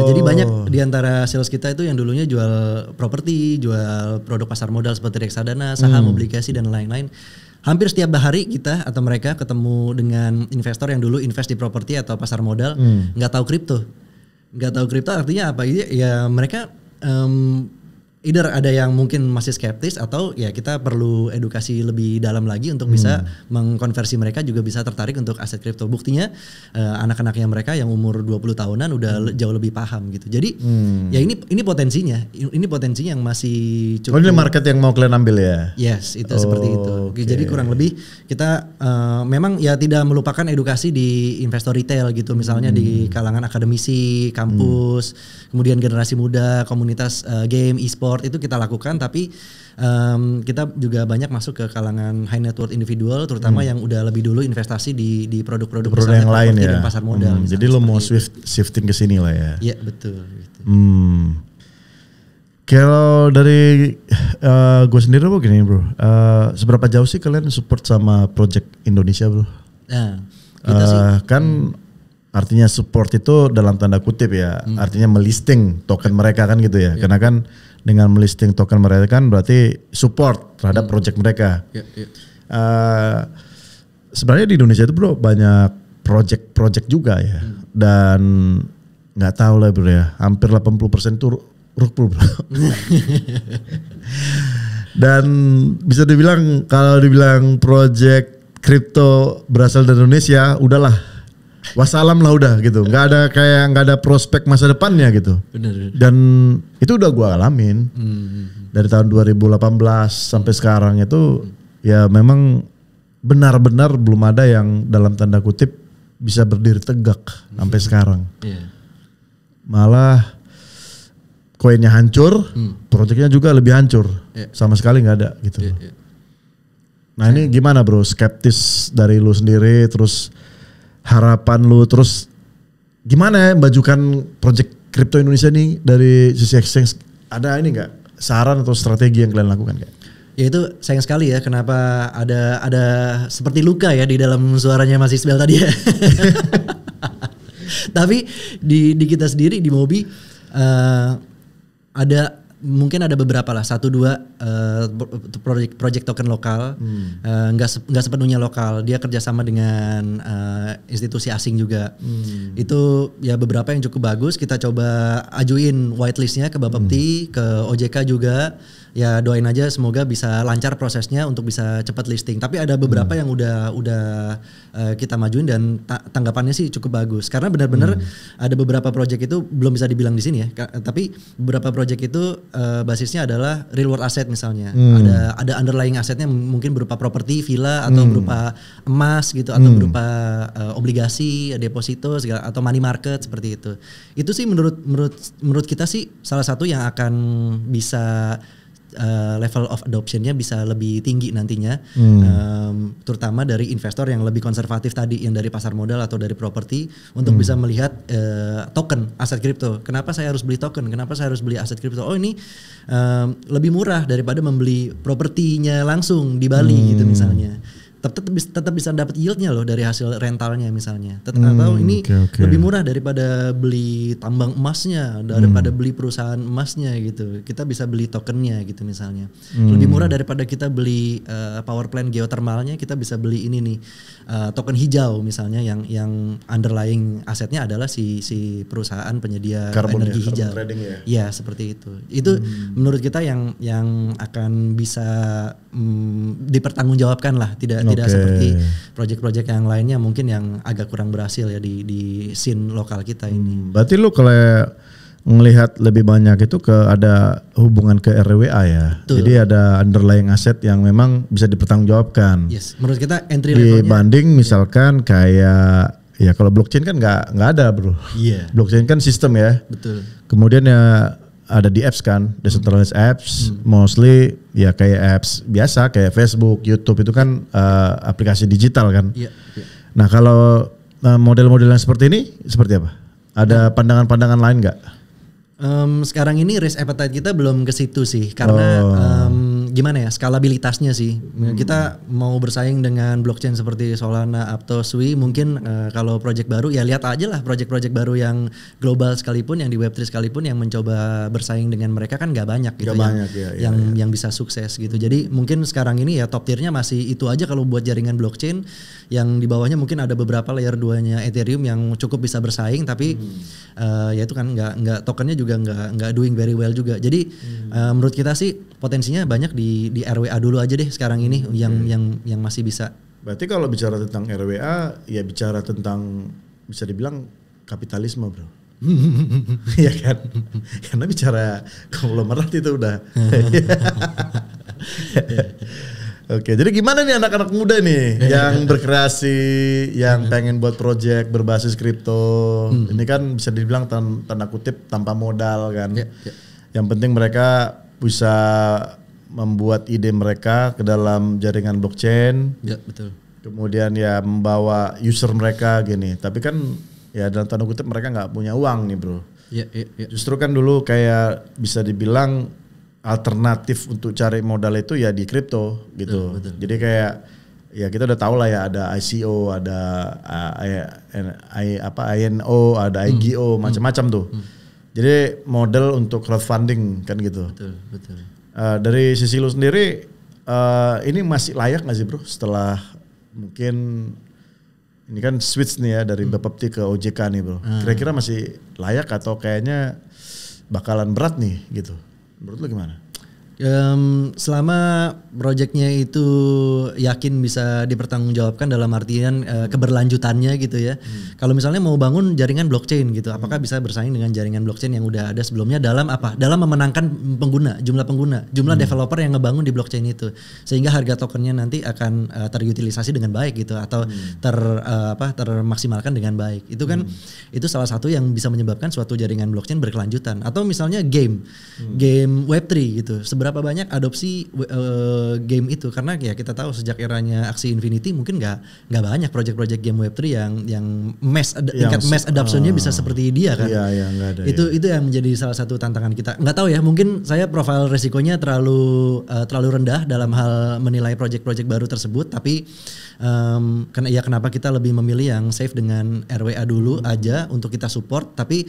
Jadi banyak di antara sales kita itu yang dulunya jual properti, jual produk pasar modal seperti reksadana, saham, obligasi dan lain-lain. Hampir setiap hari kita atau mereka ketemu dengan investor yang dulu invest di properti atau pasar modal, nggak tahu kripto. Nggak tahu kripto artinya apa? Ya mereka either ada yang mungkin masih skeptis atau ya kita perlu edukasi lebih dalam lagi untuk bisa mengkonversi mereka juga bisa tertarik untuk aset kripto. Buktinya anak-anaknya mereka yang umur 20 tahunan udah jauh lebih paham gitu. Jadi ya ini potensinya. Ini potensinya yang masih cukup. Ini market yang mau kalian ambil ya? Yes, itu seperti itu. Jadi kurang lebih kita memang ya tidak melupakan edukasi di investor retail gitu. Misalnya di kalangan akademisi, kampus, kemudian generasi muda, komunitas game, e-sport itu kita lakukan, tapi kita juga banyak masuk ke kalangan high net worth individual, terutama yang udah lebih dulu investasi di produk-produk yang lain ya, dan pasar modal. Jadi lo mau shifting ke sini lah ya? Iya betul. Gitu. Kalau dari gue sendiri begini bro, seberapa jauh sih kalian support sama Project Indonesia bro? Nah, kita sih kan artinya support itu dalam tanda kutip ya, artinya melisting token mereka kan gitu ya, karena kan dengan melisting token mereka kan berarti support terhadap project mereka. Sebenarnya di Indonesia itu bro banyak project juga ya, dan nggak tahu lah bro ya, hampir 80% itu rug-pull bro. Dan bisa dibilang kalau dibilang project kripto berasal dari Indonesia, udahlah. Wassalam lah udah gitu, nggak ada prospek masa depannya gitu. Bener. Dan itu udah gue alamin dari tahun 2018 sampai sekarang itu ya memang benar-benar belum ada yang dalam tanda kutip bisa berdiri tegak sampai sekarang. Malah koinnya hancur, proyeknya juga lebih hancur, sama sekali nggak ada gitu. Nah ini gimana bro, skeptis dari lu sendiri, terus harapan lu, terus gimana ya membajukan project kripto Indonesia nih dari sisi exchange, ada ini nggak saran atau strategi yang kalian lakukan nggak? Ya itu sayang sekali ya kenapa ada seperti luka ya di dalam suaranya Mas Isbel tadi ya. Tapi di kita sendiri di Mobi mungkin ada beberapa lah, 1-2 project token lokal, nggak sepenuhnya lokal, dia kerjasama dengan institusi asing juga. Itu ya beberapa yang cukup bagus, kita coba ajuin whitelistnya ke Bapepti, ke OJK juga. Ya doain aja semoga bisa lancar prosesnya untuk bisa cepat listing. Tapi ada beberapa yang udah kita majuin dan tanggapannya sih cukup bagus. Karena benar-benar ada beberapa project itu belum bisa dibilang di sini ya. Tapi beberapa project itu basisnya adalah real world asset misalnya. Ada underlying asetnya mungkin berupa properti, villa atau berupa emas gitu, atau berupa obligasi, deposito segala, atau money market seperti itu. Itu sih menurut kita sih salah satu yang akan bisa level of adoptionnya bisa lebih tinggi nantinya, terutama dari investor yang lebih konservatif tadi, yang dari pasar modal atau dari properti, untuk bisa melihat token aset kripto. Kenapa saya harus beli token? Kenapa saya harus beli aset kripto? Oh ini lebih murah daripada membeli propertinya langsung di Bali gitu misalnya. Tetap bisa dapat yieldnya loh dari hasil rentalnya misalnya. Atau ini lebih murah daripada beli tambang emasnya, daripada beli perusahaan emasnya gitu. Kita bisa beli tokennya gitu misalnya. Lebih murah daripada kita beli power plant geothermalnya, kita bisa beli ini nih token hijau misalnya yang underlying asetnya adalah si perusahaan penyedia energi hijau. Ya seperti itu. Itu menurut kita yang akan bisa dipertanggungjawabkan lah, tidak seperti project-project yang lainnya mungkin yang agak kurang berhasil ya di scene lokal kita ini. Berarti lu kalau ngelihat lebih banyak itu ada hubungan ke RWA ya. Tuh. Jadi ada underlying aset yang memang bisa dipertanggungjawabkan. Yes, menurut kita entry levelnya dibanding misalkan kayak ya kalau blockchain kan nggak ada bro. Iya. Blockchain kan sistem ya. Betul. Kemudian ya ada di apps kan, decentralized apps, mostly ya kayak apps biasa kayak Facebook, YouTube itu kan aplikasi digital kan. Yeah. Nah kalau model-model yang seperti ini seperti apa? Ada pandangan-pandangan lain nggak? Sekarang ini risk appetite kita belum ke situ sih, karena gimana ya, skalabilitasnya sih. Kita mau bersaing dengan blockchain seperti Solana, Aptos, Sui, mungkin kalau project baru ya lihat aja lah project-project baru yang global sekalipun, yang di Web3 sekalipun yang mencoba bersaing dengan mereka kan nggak banyak gitu, yang bisa sukses gitu. Jadi mungkin sekarang ini ya top tiernya masih itu aja kalau buat jaringan blockchain, yang di bawahnya mungkin ada beberapa layer 2-nya Ethereum yang cukup bisa bersaing, tapi ya itu kan nggak tokennya juga nggak doing very well juga. Jadi menurut kita sih potensinya banyak di RWA dulu aja deh sekarang ini, yang masih bisa. Berarti kalau bicara tentang RWA ya bicara tentang bisa dibilang kapitalisme bro. Iya kan, karena bicara konglomerat itu udah. Oke, jadi gimana nih anak-anak muda nih yang berkreasi, yang pengen buat project berbasis kripto? Ini kan bisa dibilang tanda kutip tanpa modal kan. Yang penting mereka bisa membuat ide mereka ke dalam jaringan blockchain. Ya, betul. Kemudian ya membawa user mereka gini. Tapi kan ya dalam tanda kutip mereka nggak punya uang nih bro. Ya. Justru kan dulu kayak bisa dibilang alternatif untuk cari modal itu ya di kripto gitu. Betul. Jadi kayak ya kita udah tahu lah ya ada ICO, ada INO, ada IGO, macam-macam tuh. Jadi model untuk crowdfunding kan gitu. Betul. Dari sisi lu sendiri ini masih layak nggak sih bro setelah mungkin ini kan switch nih ya dari Bapepti ke OJK nih bro. Kira-kira masih layak atau kayaknya bakalan berat nih gitu? Menurut lu gimana? Selama proyeknya itu yakin bisa dipertanggungjawabkan dalam artian keberlanjutannya gitu ya. Kalau misalnya mau bangun jaringan blockchain gitu, apakah bisa bersaing dengan jaringan blockchain yang udah ada sebelumnya dalam apa? Dalam memenangkan jumlah developer yang ngebangun di blockchain itu, sehingga harga tokennya nanti akan terutilisasi dengan baik gitu, atau termaksimalkan dengan baik. Itu kan itu salah satu yang bisa menyebabkan suatu jaringan blockchain berkelanjutan. Atau misalnya game Web3 gitu. Berapa banyak adopsi game itu, karena ya kita tahu sejak eranya Axie Infinity mungkin nggak banyak project-project game Web3 yang tingkat mass adoptionnya bisa seperti dia kan. Iya, nggak ada. Itu yang menjadi salah satu tantangan kita. Nggak tahu ya, mungkin saya profil resikonya terlalu rendah dalam hal menilai project-project baru tersebut, tapi kenapa kita lebih memilih yang safe dengan RWA dulu aja untuk kita support. Tapi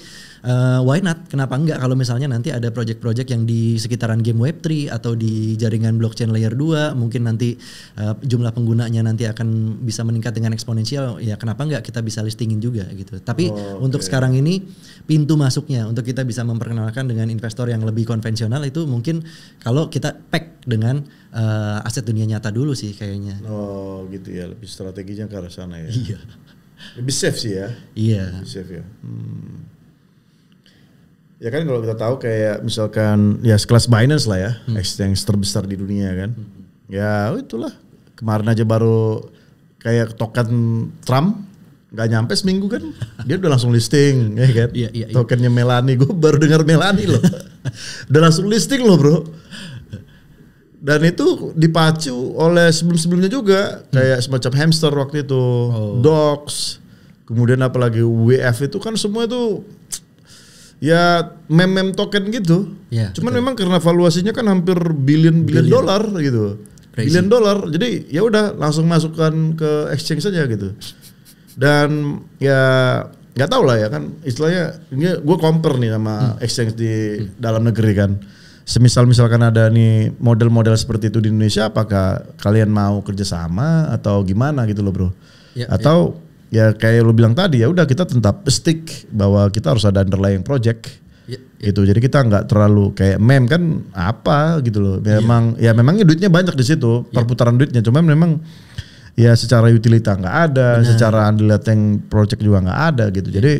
why not? Kenapa enggak kalau misalnya nanti ada project-project yang di sekitaran game Web3 atau di jaringan blockchain layer 2, mungkin nanti jumlah penggunanya nanti akan bisa meningkat dengan eksponensial, ya kenapa enggak kita bisa listingin juga gitu. Tapi untuk sekarang ini pintu masuknya untuk kita bisa memperkenalkan dengan investor yang lebih konvensional itu mungkin kalau kita pack dengan aset dunia nyata dulu sih kayaknya. Oh gitu ya, lebih strateginya ke arah sana ya. Iya. Lebih safe sih ya. Iya. Lebih safe ya. Ya kan kalau kita tahu kayak misalkan ya sekelas Binance lah ya, exchange terbesar di dunia kan. Ya itulah, kemarin aja baru kayak token Trump nggak nyampe seminggu kan, dia udah langsung listing ya kan. Tokennya Melanie, gue baru dengar Melanie loh. Udah langsung listing loh bro. Dan itu dipacu oleh sebelum-sebelumnya juga kayak semacam hamster waktu itu, dogs, kemudian apalagi WF itu kan semua itu ya meme token gitu. Ya, cuman memang karena valuasinya kan hampir billion dolar gitu. Billion dolar. Jadi ya udah langsung masukkan ke exchange saja gitu. Dan ya nggak tahu lah ya kan istilahnya ini gue compare nih sama exchange di dalam negeri kan. Misalkan ada nih model-model seperti itu di Indonesia, apakah kalian mau kerjasama atau gimana gitu loh bro? Atau ya kayak lo bilang tadi ya udah kita tetap stick bahwa kita harus ada underlying project gitu. Jadi kita nggak terlalu kayak meme kan apa gitu loh. Memangnya duitnya banyak di situ, perputaran duitnya. Cuma memang ya secara utilita nggak ada, secara underlying project juga nggak ada gitu. Jadi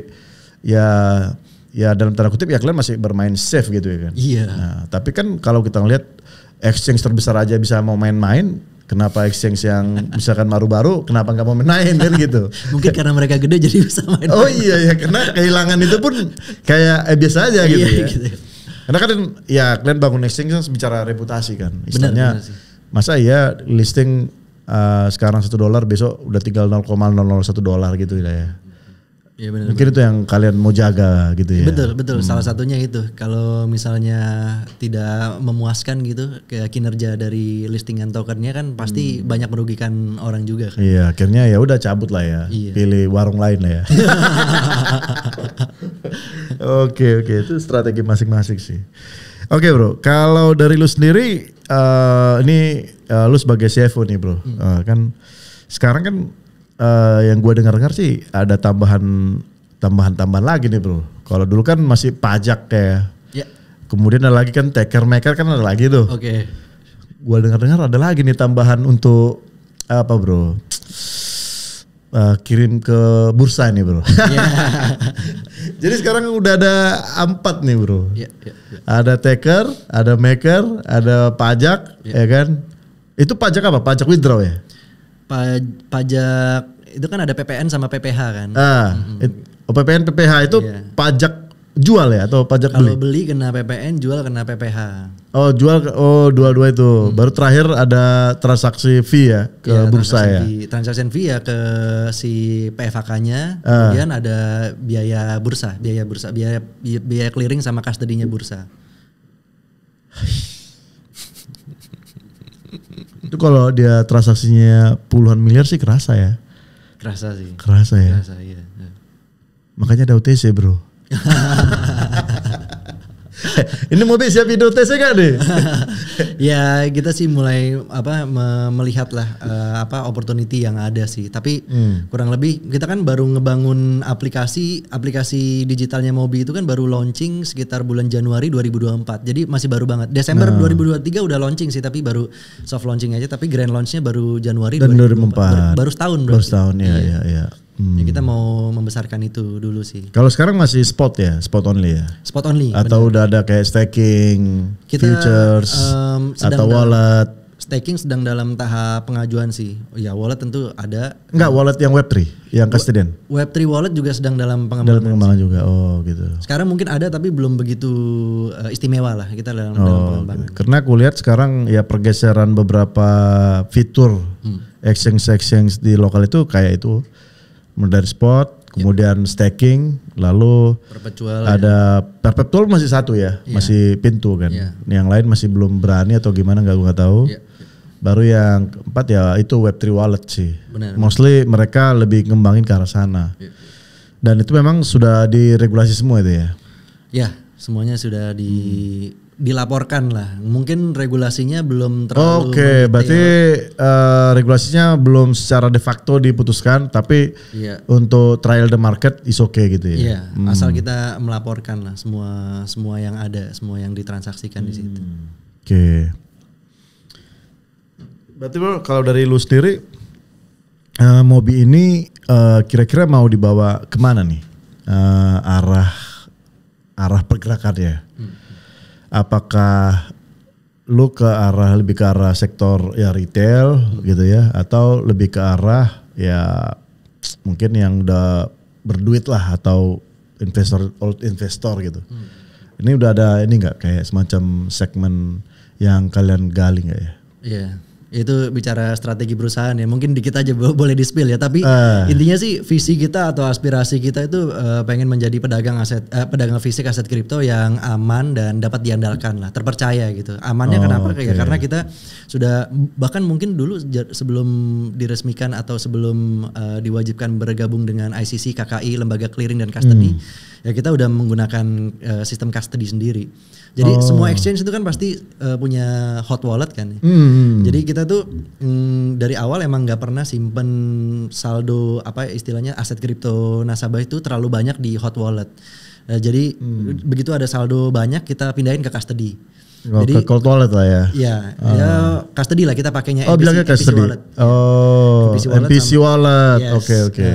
ya dalam tanda kutip ya kalian masih bermain safe gitu ya kan. Nah, tapi kan kalau kita ngelihat exchange terbesar aja bisa mau main-main, kenapa exchange yang misalkan baru-baru kenapa nggak mau main kan gitu? Mungkin karena mereka gede jadi bisa main. Oh iya ya, karena kehilangan itu pun kayak biasa aja gitu ya. Gitu. Karena kan ya kalian bangun exchange kan bicara reputasi kan. Istilahnya masa iya listing sekarang $1 besok udah tinggal $0,001 gitu ya. Ya, bener, mungkin itu yang kalian mau jaga gitu ya. Betul. Salah satunya itu. Kalau misalnya tidak memuaskan gitu kayak kinerja dari listingan tokennya kan pasti banyak merugikan orang juga kan. Iya, akhirnya ya udah cabut lah ya. Pilih warung lain lah ya. Oke, itu strategi masing-masing sih. Oke bro, kalau dari lu sendiri ini lu sebagai CFO nih bro. Kan sekarang kan yang gue dengar sih ada tambahan lagi nih bro. Kalau dulu kan masih pajak ya. Kemudian ada lagi kan taker maker kan ada lagi tuh. Gue dengar ada lagi nih tambahan untuk apa bro? Kirim ke bursa nih bro. Jadi sekarang udah ada 4 nih bro. Ada taker, ada maker, ada pajak, ya kan? Itu pajak apa? Pajak withdraw ya? Pajak itu kan ada PPN sama PPH kan. PPN PPH itu pajak jual ya atau pajak beli? Kalau beli kena PPN, jual kena PPH. Oh jual, dua-dua itu. Baru terakhir ada transaksi fee ya ke bursa ya. Transaksi fee ya ke si PFK-nya. Kemudian ada biaya clearing sama custody-nya bursa. Itu kalau dia transaksinya puluhan miliar sih kerasa ya. Kerasa sih. Kerasa ya. Iya. Makanya ada OTC bro. Ini mobil siap video OTC gak nih? Ya kita sih mulai melihat lah opportunity yang ada sih. Tapi kurang lebih kita kan baru ngebangun aplikasi digitalnya Mobi itu kan baru launching sekitar bulan Januari 2024. Jadi masih baru banget. Desember 2023 udah launching sih tapi baru soft launching aja. Tapi grand launchnya baru Januari 2024. Baru setahun bro. Baru setahun ya. Ya kita mau membesarkan itu dulu sih. Kalau sekarang masih spot ya, spot only ya? Spot only. Atau udah ada kayak staking, futures, atau wallet? Staking sedang dalam tahap pengajuan sih. Ya wallet tentu ada. Enggak, wallet yang Web3, yang custodian? Web3 wallet juga sedang dalam pengembangan. Dalam pengembangan juga, oh gitu. Sekarang mungkin ada tapi belum begitu istimewa lah kita dalam pengembangan. Gitu. Karena aku lihat sekarang ya pergeseran beberapa fitur exchange di lokal itu kayak itu. Dari spot, kemudian staking, lalu perpetual masih satu ya, masih pintu kan. Yang lain masih belum berani atau gimana nggak tahu. Baru yang keempat ya itu Web3 wallet sih. Mostly mereka lebih ngembangin ke arah sana. Dan itu memang sudah diregulasi semua itu ya. Ya, semuanya sudah dilaporkan lah. Mungkin regulasinya belum terlalu. Oke, berarti regulasinya belum secara de facto diputuskan, tapi untuk trial the market is okay gitu ya. Iya, asal kita melaporkan lah semua yang ada, semua yang ditransaksikan di situ. Oke. Berarti bro, kalau dari lu sendiri, Mobi ini kira-kira mau dibawa kemana nih arah pergerakannya? Apakah lu lebih ke arah sektor ya retail gitu ya, atau lebih ke arah ya mungkin yang udah berduit lah atau old investor gitu. Ini udah ada ini nggak kayak semacam segmen yang kalian gali nggak ya? Iya. Itu bicara strategi perusahaan ya, mungkin dikit aja boleh di-spill ya, tapi intinya sih visi kita atau aspirasi kita itu pengen menjadi pedagang pedagang fisik aset kripto yang aman dan dapat diandalkan lah, terpercaya gitu. Amannya kenapa? Ya karena kita sudah bahkan mungkin dulu sebelum diresmikan atau sebelum diwajibkan bergabung dengan ICC, KKI, lembaga clearing dan custody, ya kita udah menggunakan sistem custody sendiri. Jadi semua exchange itu kan pasti punya hot wallet kan. Jadi kita tuh dari awal emang nggak pernah simpen saldo apa istilahnya aset kripto nasabah itu terlalu banyak di hot wallet. Jadi begitu ada saldo banyak kita pindahin ke custody. Jadi ke cold wallet lah ya. Iya, ya custody lah kita pakainya. Bilangnya custody. Wallet. MPC wallet. Oke.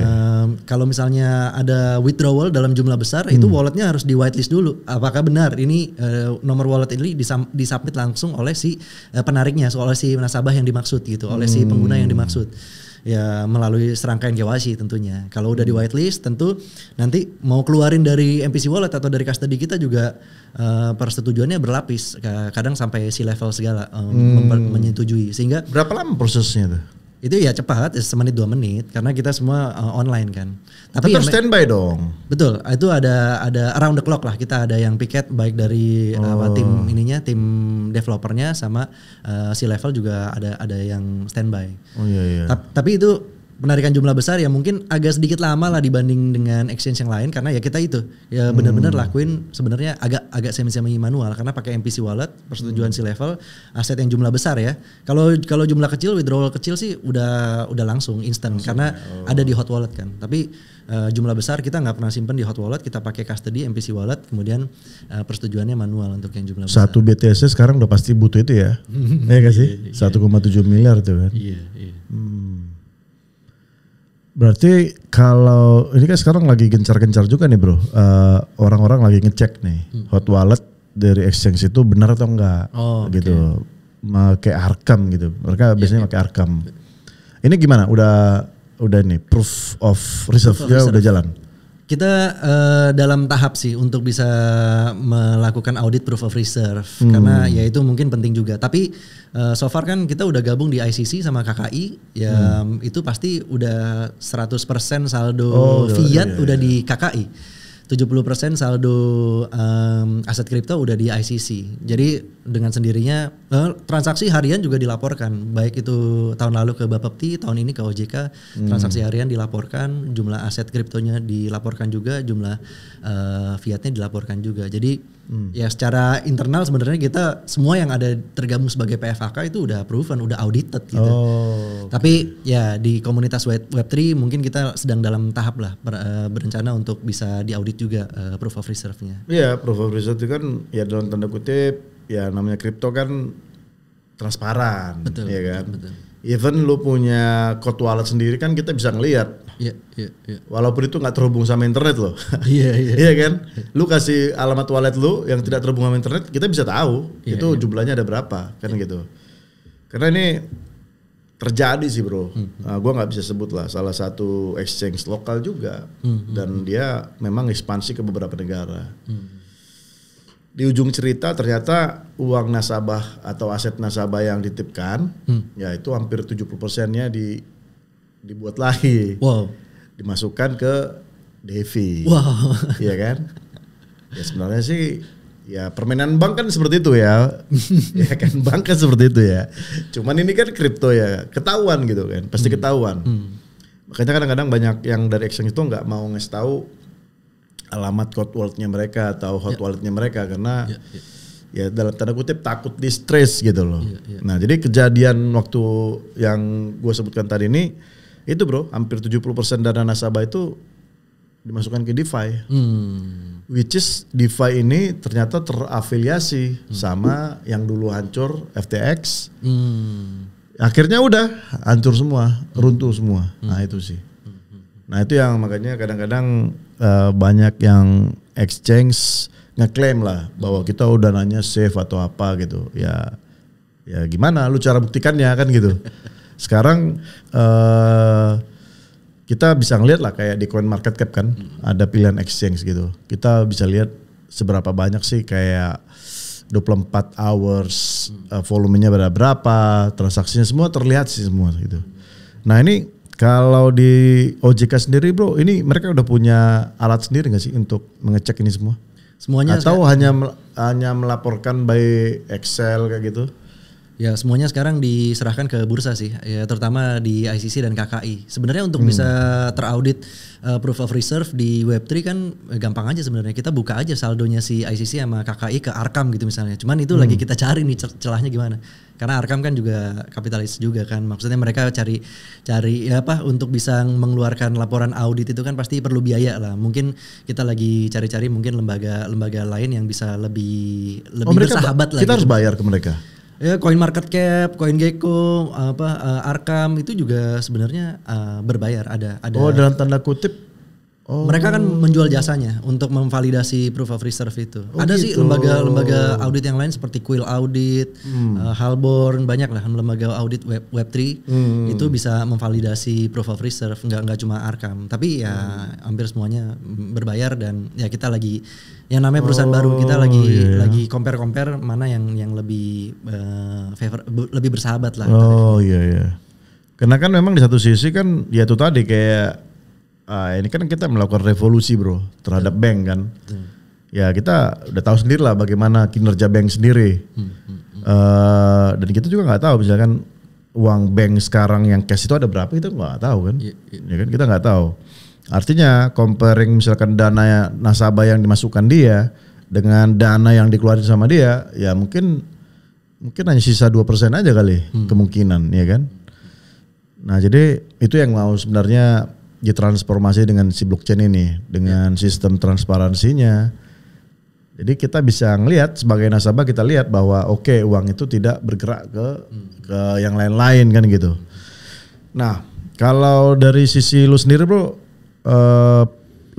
Kalau misalnya ada withdrawal dalam jumlah besar, itu walletnya harus di whitelist dulu. Apakah benar ini nomor wallet ini disubmit langsung oleh si penariknya, oleh si nasabah yang dimaksud gitu, oleh si pengguna yang dimaksud. Ya melalui serangkaian KYC tentunya. Kalau udah di whitelist tentu nanti mau keluarin dari MPC wallet atau dari custody kita juga persetujuannya berlapis. Kadang sampai C-level segala menyetujui. Sehingga berapa lama prosesnya tuh? Itu ya cepat, semenit 2 menit karena kita semua online kan. Tapi harus standby dong. Betul, itu ada around the clock lah. Kita ada yang piket baik dari tim developernya sama C-level juga ada yang standby. Iya. Tapi itu penarikan jumlah besar ya mungkin agak sedikit lama lah dibanding dengan exchange yang lain karena ya kita itu ya benar-benar lakuin sebenarnya agak semi manual karena pakai MPC wallet, persetujuan C-level, aset yang jumlah besar ya. Kalau jumlah kecil, withdrawal kecil sih udah langsung instan karena ada di hot wallet kan. Tapi jumlah besar kita nggak pernah simpen di hot wallet, kita pakai custody MPC wallet, kemudian persetujuannya manual untuk yang jumlah besar. Satu BTC sekarang udah pasti butuh itu ya. Iya gak sih? 1,7 miliar tuh kan. Iya. Berarti kalau ini kan sekarang lagi gencar-gencar juga nih bro, orang-orang lagi ngecek nih hot wallet dari exchange itu benar atau enggak gitu, pakai Arkham gitu. Mereka biasanya pakai Arkham. Ini gimana? Udah nih proof of reserve-nya udah jalan? Kita dalam tahap sih untuk bisa melakukan audit proof of reserve karena ya itu mungkin penting juga. Tapi so far kan kita udah gabung di ICC sama KKI ya itu pasti udah 100% saldo fiat udah di KKI. 70% saldo aset kripto udah di ICC. Jadi dengan sendirinya transaksi harian juga dilaporkan. Baik itu tahun lalu ke Bapepti, tahun ini ke OJK, transaksi harian dilaporkan, jumlah aset kriptonya dilaporkan juga, jumlah fiatnya dilaporkan juga. Jadi ya secara internal sebenarnya kita semua yang ada tergabung sebagai PFHK itu udah proven, udah audited gitu. Tapi ya di komunitas Web3 mungkin kita sedang dalam tahap lah berencana untuk bisa diaudit juga proof of reserve-nya. Iya, proof of reserve itu kan ya dalam tanda kutip ya namanya kripto kan transparan. Betul, ya kan. Betul. Even lu punya code wallet sendiri kan kita bisa ngelihat. Iya. Walaupun itu nggak terhubung sama internet loh. Iya. Iya kan? Lu kasih alamat wallet lu yang tidak terhubung sama internet, kita bisa tahu itu jumlahnya ada berapa kan gitu. Karena ini terjadi sih bro. Gua nggak bisa sebut lah, salah satu exchange lokal juga dan dia memang ekspansi ke beberapa negara. Di ujung cerita ternyata uang nasabah atau aset nasabah yang dititipkan ya itu hampir 70%-nya dibuat lagi. Wow. Dimasukkan ke Devi. Wow. Iya kan? Ya sebenarnya sih ya permainan bank kan seperti itu ya. Ya kan bank kan seperti itu ya. Cuman ini kan kripto ya, ketahuan gitu kan. Pasti ketahuan. Makanya kadang-kadang banyak yang dari exchange itu nggak mau ngasih tahu alamat cold walletnya mereka atau hot walletnya mereka karena ya dalam tanda kutip takut di stress gitu loh. Nah jadi kejadian waktu yang gue sebutkan tadi ini itu bro hampir 70% dana nasabah itu dimasukkan ke DeFi. Which is DeFi ini ternyata terafiliasi sama yang dulu hancur FTX. Akhirnya udah hancur semua, runtuh semua. Nah itu sih. Nah itu yang makanya kadang-kadang banyak yang exchange ngeklaim lah bahwa kita udah nanya safe atau apa gitu. Ya gimana lu cara buktikannya kan gitu. Sekarang kita bisa ngeliat lah kayak di CoinMarketCap kan ada pilihan exchange gitu. Kita bisa lihat seberapa banyak sih kayak 24 hours, volumenya berapa, transaksinya semua terlihat sih semua gitu. Nah ini kalau di OJK sendiri bro, ini mereka udah punya alat sendiri nggak sih untuk mengecek ini semua? Semuanya atau hanya melaporkan by Excel kayak gitu? Ya semuanya sekarang diserahkan ke bursa sih, ya terutama di ICC dan KKI. Sebenarnya untuk bisa teraudit proof of reserve di Web3 kan gampang aja sebenarnya. Kita buka aja saldonya si ICC sama KKI ke Arkham gitu misalnya. Cuman itu lagi kita cari nih celahnya gimana. Karena Arkham kan juga kapitalis juga kan. Maksudnya mereka cari ya apa untuk bisa mengeluarkan laporan audit itu kan pasti perlu biaya lah. Mungkin kita lagi cari-cari mungkin lembaga lain yang bisa lebih bersahabat lah. Kita gitu. Harus bayar ke mereka. Ya CoinMarketCap, CoinGecko, Arkham itu juga sebenarnya berbayar ada. Oh dalam tanda kutip. Oh. Mereka kan menjual jasanya untuk memvalidasi proof of reserve itu. Ada gitu. sih lembaga audit yang lain seperti Quill Audit, Halborn, banyak lah lembaga audit Web3 itu bisa memvalidasi proof of reserve. Nggak cuma Arkham, tapi ya hampir semuanya berbayar dan ya kita lagi yang namanya perusahaan baru kita lagi compare mana yang lebih lebih bersahabat lah. Oh iya. Karena kan memang di satu sisi kan ya itu tadi kayak ini kan kita melakukan revolusi bro terhadap bank kan. Ya kita udah tahu sendiri lah bagaimana kinerja bank sendiri. Dan kita juga nggak tahu misalkan uang bank sekarang yang cash itu ada berapa kita nggak tahu kan. Ya kan kita nggak tahu. Artinya comparing misalkan dana nasabah yang dimasukkan dia dengan dana yang dikeluarin sama dia, ya mungkin hanya sisa 2% aja kali kemungkinan, ya kan. Nah jadi itu yang mau sebenarnya ditransformasi dengan si blockchain ini, dengan sistem transparansinya. Jadi kita bisa ngelihat sebagai nasabah kita lihat bahwa oke, uang itu tidak bergerak ke yang lain-lain kan gitu. Nah kalau dari sisi lu sendiri bro,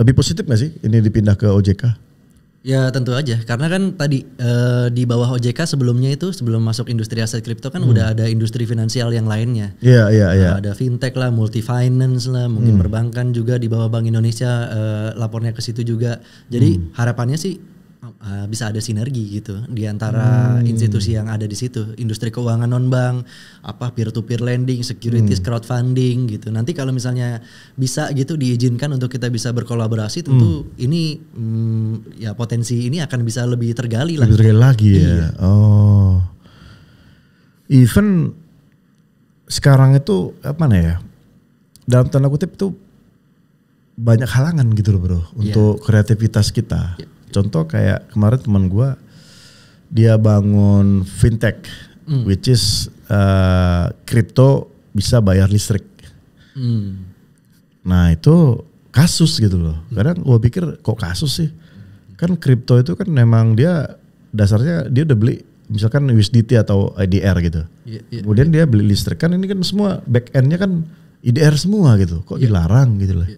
lebih positif gak sih ini dipindah ke OJK? Ya tentu aja, karena kan tadi di bawah OJK sebelumnya itu sebelum masuk industri aset kripto kan udah ada industri finansial yang lainnya. Iya. Ada fintech lah, multi finance lah, mungkin perbankan juga di bawah Bank Indonesia lapornya ke situ juga. Jadi harapannya sih bisa ada sinergi gitu di antara institusi yang ada di situ, industri keuangan non bank, peer to peer lending, securities, crowdfunding gitu. Nanti kalau misalnya bisa gitu diizinkan untuk kita bisa berkolaborasi, tentu ini ya potensi ini akan bisa lebih tergali lah. Lebih tergali lagi ya. Iya. Oh, even sekarang itu apa ya? Dalam tanda kutip itu banyak halangan gitu loh bro untuk kreativitas kita. Contoh kayak kemarin teman gue dia bangun fintech, which is kripto bisa bayar listrik. Nah itu kasus gitu loh. Kadang gue pikir kok kasus sih? Kan kripto itu kan memang dia dasarnya dia udah beli misalkan USDT atau IDR gitu. Kemudian dia beli listrik kan ini kan semua back endnya kan IDR semua gitu. Kok dilarang gitu loh?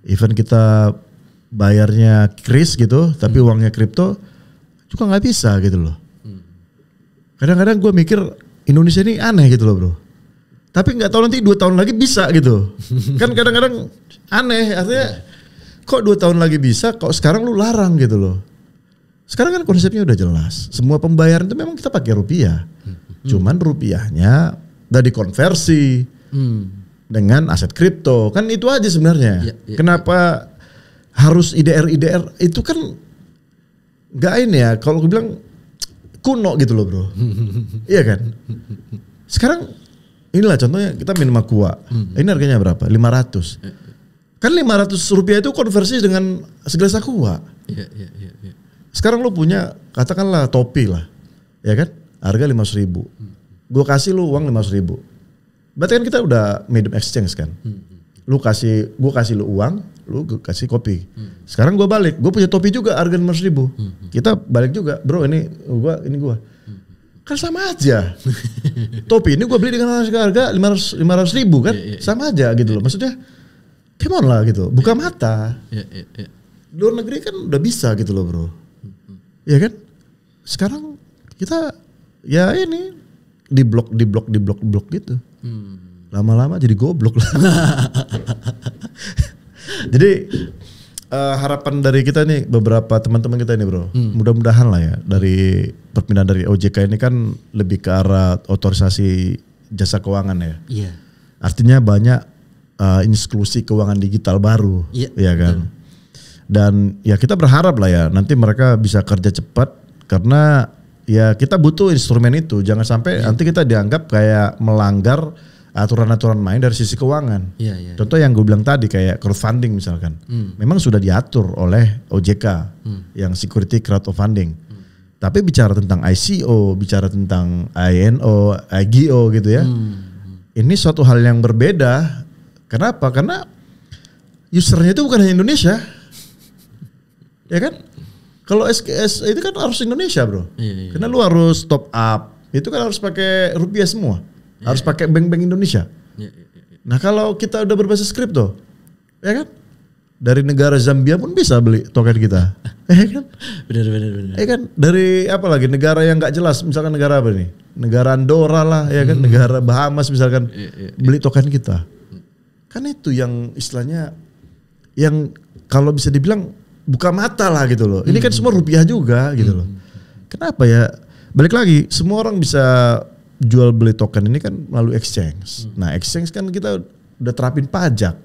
Even kita bayarnya kris gitu, tapi uangnya kripto juga nggak bisa gitu loh. Kadang-kadang gue mikir Indonesia ini aneh gitu loh bro. Tapi nggak tahu nanti 2 tahun lagi bisa gitu. Kan kadang-kadang aneh, artinya kok 2 tahun lagi bisa, kok sekarang lu larang gitu loh. Sekarang kan konsepnya udah jelas. Semua pembayaran itu memang kita pakai rupiah. Cuman rupiahnya udah dikonversi dengan aset kripto. Kan itu aja sebenarnya. Kenapa harus IDR itu kan nggak ini ya, kalau gue bilang kuno gitu loh bro. Iya kan. Sekarang inilah contohnya kita minum aqua. Ini harganya berapa? 500. Kan 500 rupiah itu konversi dengan segelas aqua. Sekarang lu punya katakanlah topi lah, ya kan, harga 500.000. Gue kasih lu uang 500.000. Berarti kan kita udah medium exchange kan. Gue kasih lu uang, lu kasih kopi. Sekarang gue balik, gue punya topi juga harga 500.000. Kita balik juga, bro ini gua. Kan sama aja. Topi ini gue beli dengan harga 500.000 kan, sama aja gitu loh. Maksudnya, come on lah gitu, buka mata. Luar negeri kan udah bisa gitu loh bro. Ya kan? Sekarang kita ya ini di blok gitu. Lama-lama jadi goblok lah. Jadi harapan dari kita nih, beberapa teman-teman kita ini bro, mudah-mudahan lah ya dari perpindahan dari OJK ini kan lebih ke arah otorisasi jasa keuangan ya. Iya. Artinya banyak inklusi keuangan digital baru, ya kan. Dan ya kita berharap lah ya nanti mereka bisa kerja cepat karena ya kita butuh instrumen itu. Jangan sampai nanti kita dianggap kayak melanggar aturan-aturan main dari sisi keuangan. Contoh yang gue bilang tadi kayak crowdfunding misalkan. Memang sudah diatur oleh OJK yang security crowdfunding. Tapi bicara tentang ICO, bicara tentang INO, IGO gitu ya. Ini suatu hal yang berbeda. Kenapa? Karena usernya itu bukan hanya Indonesia. Ya kan? Kalau SKS itu kan harus Indonesia bro. Karena lu harus top up. Itu kan harus pakai rupiah semua. Harus pakai bank-bank Indonesia. Nah kalau kita udah berbasis kripto, ya kan? Dari negara Zambia pun bisa beli token kita. Ya kan? Benar. Ya kan? Dari apa lagi? Negara yang nggak jelas, misalkan negara apa nih? Negara Andorra lah, ya kan? Negara Bahamas misalkan, beli token kita. Kan itu yang istilahnya, yang kalau bisa dibilang buka mata lah gitu loh. Ini kan semua rupiah juga gitu loh. Kenapa ya? Balik lagi, semua orang bisa jual beli token ini kan melalui exchange. Nah exchange kan kita udah terapin pajak.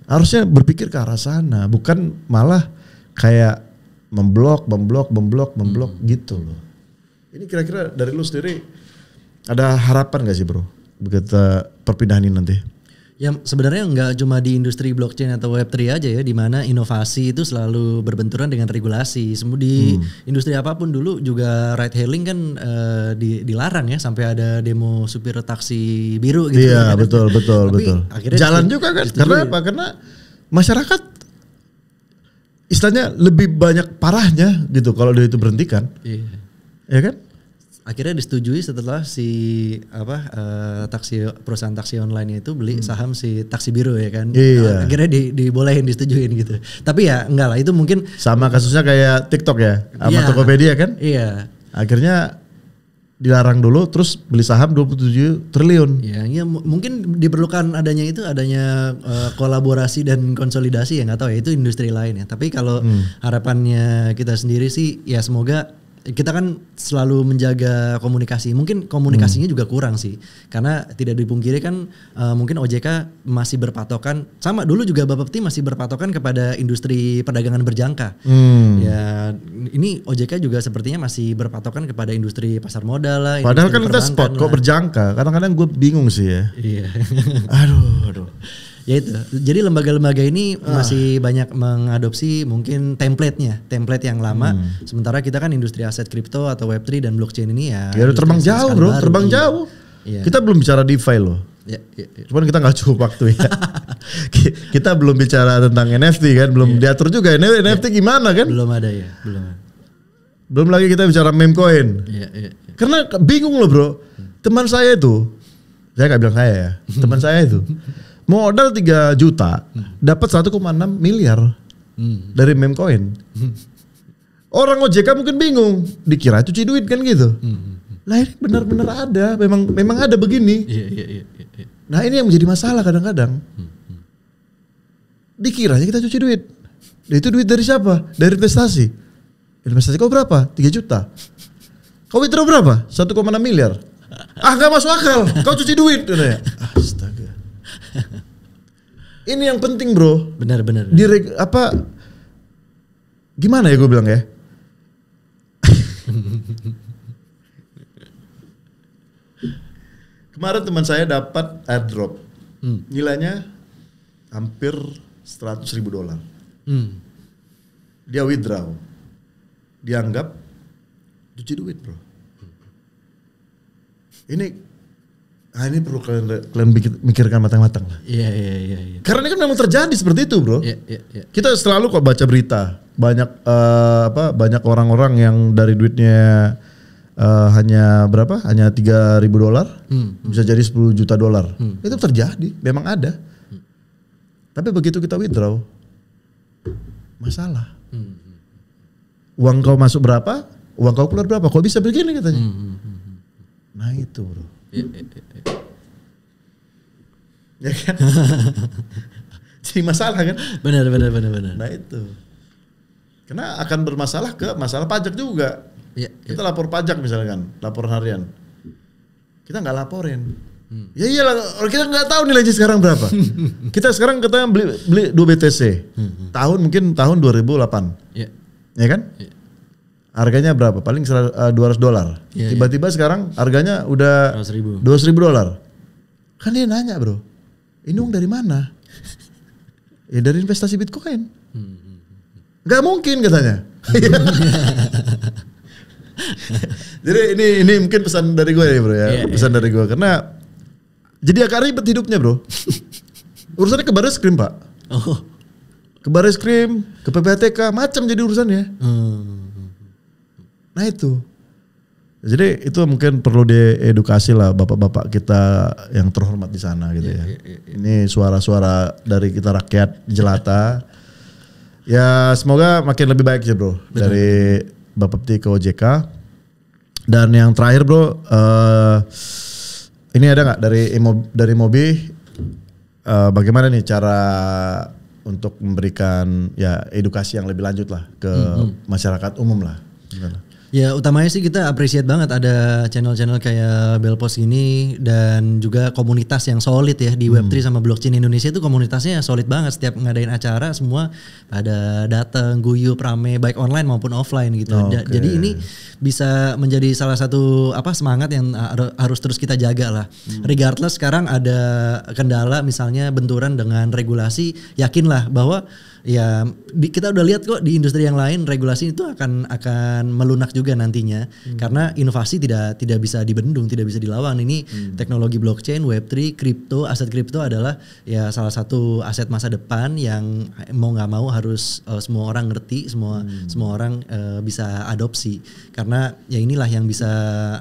Harusnya berpikir ke arah sana, bukan malah kayak memblok gitu loh. Ini kira-kira dari lu sendiri ada harapan gak sih bro begitu perpindahan ini nanti? Ya sebenarnya nggak cuma di industri blockchain atau Web3 aja ya, di mana inovasi itu selalu berbenturan dengan regulasi. Di industri apapun dulu juga ride hailing kan dilarang ya, sampai ada demo supir taksi biru gitu. Iya kan? betul. Jalan juga kan? Karena apa? Karena masyarakat istilahnya lebih banyak parahnya gitu kalau dia itu berhentikan. Iya. Ya kan? Akhirnya disetujui setelah perusahaan taksi online itu beli saham si taksi biru ya kan. Iya. Akhirnya dibolehin, disetujuin gitu. Tapi ya enggak lah, itu mungkin sama kasusnya kayak TikTok ya, sama Tokopedia kan? Iya. Akhirnya dilarang dulu, terus beli saham 27 triliun. Ya mungkin diperlukan adanya kolaborasi dan konsolidasi ya, nggak tahu ya, itu industri lain ya. Tapi kalau harapannya kita sendiri sih ya semoga kita kan selalu menjaga komunikasi. Mungkin komunikasinya juga kurang sih, karena tidak dipungkiri kan mungkin OJK masih berpatokan, sama dulu juga Bapepti masih berpatokan kepada industri perdagangan berjangka. Ya ini OJK juga sepertinya masih berpatokan kepada industri pasar modal lah. Padahal kan kita spot kok berjangka. Kadang-kadang gue bingung sih ya. Iya. Aduh. Ya itu, jadi lembaga-lembaga ini masih banyak mengadopsi mungkin template yang lama. Sementara kita kan industri aset kripto atau Web3 dan blockchain ini ya udah terbang jauh bro, terbang jauh. Iya. Kita belum bicara DeFi loh. Ya. Cuman kita nggak cukup waktu ya. Kita belum bicara tentang NFT kan, belum diatur juga. NFT gimana kan? Belum ada ya, Belum lagi kita bicara meme coin. Iya. Karena bingung loh bro. Teman saya itu, saya nggak bilang saya ya, teman saya itu modal 3 juta, dapat 1,6 miliar dari meme coin. Orang OJK mungkin bingung, dikira cuci duit kan gitu. Lah ini benar-benar ada, memang ada begini. Iya. Nah ini yang menjadi masalah kadang-kadang. Dikiranya kita cuci duit. Itu duit dari siapa? Dari investasi. Investasi kau berapa? 3 juta. Kau withdraw berapa? 1,6 miliar. Gak masuk akal, kau cuci duit. Astaga. Ini yang penting bro. Benar. Gimana ya gue bilang ya? Kemarin teman saya dapat airdrop. Nilainya hampir $100.000. Dia withdraw. Dianggap cuci duit bro. Ini perlu kalian mikirkan matang-matang lah. Iya. Karena ini kan memang terjadi seperti itu bro. Iya. Kita selalu kok baca berita banyak orang-orang yang dari duitnya hanya berapa? Hanya $3.000 bisa jadi $10 juta. Itu terjadi, memang ada. Tapi begitu kita withdraw, masalah. Uang kau masuk berapa? Uang kau keluar berapa? Kok bisa begini katanya? Nah itu bro. Ya kan? jadi masalah kan? Benar. Nah itu. Karena akan bermasalah ke masalah pajak juga. Ya. Kita lapor pajak misalkan, laporan harian. Kita nggak laporin. Ya iyalah, kita nggak tahu nilainya sekarang berapa. Kita sekarang katanya beli 2 BTC. Mungkin tahun 2008. Ya kan? Ya. Harganya berapa? Paling $200. Tiba-tiba sekarang harganya udah $200.000. Kan dia nanya, bro, ini uang dari mana? Ya dari investasi Bitcoin. Gak mungkin katanya. Jadi ini mungkin pesan dari gue ya bro ya. Pesan dari gue karena jadi agak ribet hidupnya bro. Urusannya ke Barreskrim pak. Ke Barreskrim, ke PPATK, macam jadi urusannya. Nah itu. Jadi itu mungkin perlu diedukasi lah bapak-bapak kita yang terhormat di sana gitu ya. Ini suara-suara dari kita rakyat jelata. Ya semoga makin lebih baik sih bro. Betul. Dari Bapepti ke OJK. Dan yang terakhir bro, ini ada nggak dari Mobi bagaimana nih cara untuk memberikan ya edukasi yang lebih lanjut lah ke masyarakat umum lah. Gimana? Ya utamanya sih kita appreciate banget ada channel-channel kayak Belpos ini dan juga komunitas yang solid ya di Web3 sama blockchain Indonesia itu komunitasnya solid banget. Setiap ngadain acara semua pada datang, guyup, rame baik online maupun offline gitu. Jadi ini bisa menjadi salah satu semangat yang harus terus kita jaga lah. Regardless sekarang ada kendala misalnya benturan dengan regulasi, yakinlah bahwa ya kita udah lihat kok di industri yang lain regulasi itu akan melunak juga nantinya karena inovasi tidak bisa dibendung, tidak bisa dilawan. Ini teknologi blockchain, Web3, kripto, aset kripto adalah ya salah satu aset masa depan yang mau nggak mau harus semua orang ngerti, semua orang bisa adopsi karena ya inilah yang bisa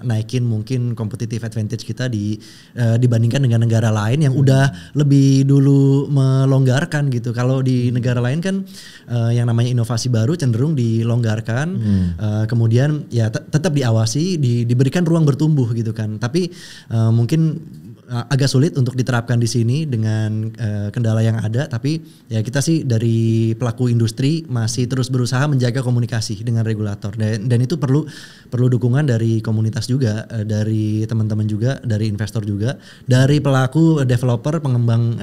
naikin mungkin competitive advantage kita dibandingkan dengan negara lain yang udah lebih dulu melonggarkan gitu. Kalau di negara lain kan yang namanya inovasi baru cenderung dilonggarkan, kemudian ya tetap diawasi, diberikan ruang bertumbuh gitu kan. Tapi mungkin agak sulit untuk diterapkan di sini dengan kendala yang ada. Tapi ya kita sih dari pelaku industri masih terus berusaha menjaga komunikasi dengan regulator dan itu perlu dukungan dari komunitas juga, dari teman-teman juga, dari investor juga, dari pelaku developer pengembang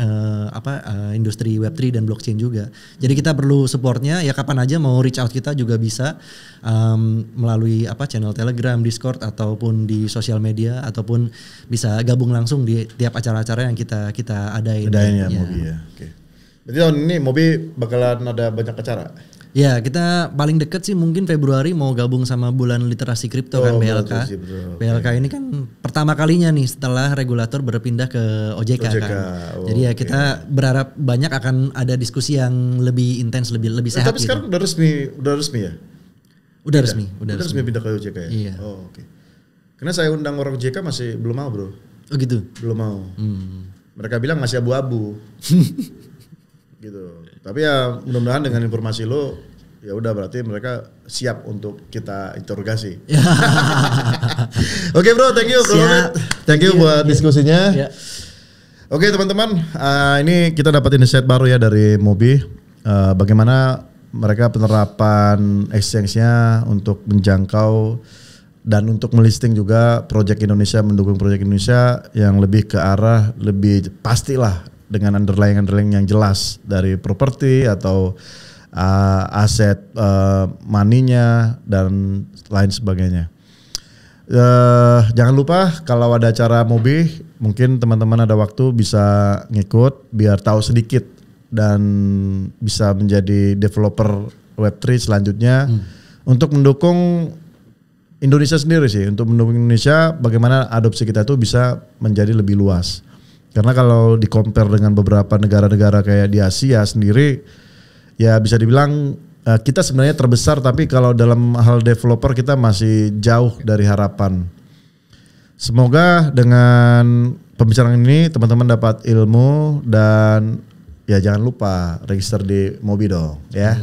industri Web3 dan blockchain juga. Jadi kita perlu supportnya ya kapan aja mau reach out kita juga bisa melalui channel Telegram, Discord ataupun di sosial media ataupun bisa gabung langsung di tiap acara-acara yang kita adain ya. Mobi ya. Oke. Berarti tahun ini Mobi bakalan ada banyak acara. Ya kita paling deket sih mungkin Februari mau gabung sama Bulan Literasi Kripto kan BLK. BLK ini kan pertama kalinya nih setelah regulator berpindah ke OJK kan. Jadi ya kita berharap banyak akan ada diskusi yang lebih intens, lebih sehat. Tapi sekarang udah resmi ya? Udah resmi pindah ke OJK ya? Iya. Oh oke. Karena saya undang orang OJK masih belum mau bro. Oh gitu? Belum mau. Mereka bilang masih abu-abu. Gitu. Tapi ya mudah-mudahan dengan informasi lo ya udah berarti mereka siap untuk kita interogasi. Oke bro, thank you bro. Thank you buat diskusinya. Oke teman-teman, ini kita dapat insight baru ya dari Mobi. Bagaimana mereka penerapan exchange-nya untuk menjangkau dan untuk melisting juga project Indonesia, mendukung project Indonesia yang lebih ke arah lebih pastilah dengan underlying yang jelas dari properti atau aset money-nya dan lain sebagainya. Jangan lupa kalau ada acara Mobi, mungkin teman-teman ada waktu bisa ngikut biar tahu sedikit dan bisa menjadi developer Web3 selanjutnya untuk mendukung Indonesia sendiri sih, untuk mendukung Indonesia bagaimana adopsi kita itu bisa menjadi lebih luas. Karena kalau di-compare dengan beberapa negara-negara kayak di Asia sendiri, ya bisa dibilang kita sebenarnya terbesar, tapi kalau dalam hal developer kita masih jauh dari harapan. Semoga dengan pembicaraan ini teman-teman dapat ilmu dan ya jangan lupa register di Mobi dong ya.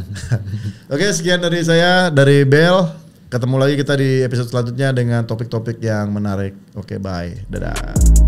Oke, sekian dari saya, dari Bel. Ketemu lagi kita di episode selanjutnya dengan topik-topik yang menarik. Oke, bye. Dadah.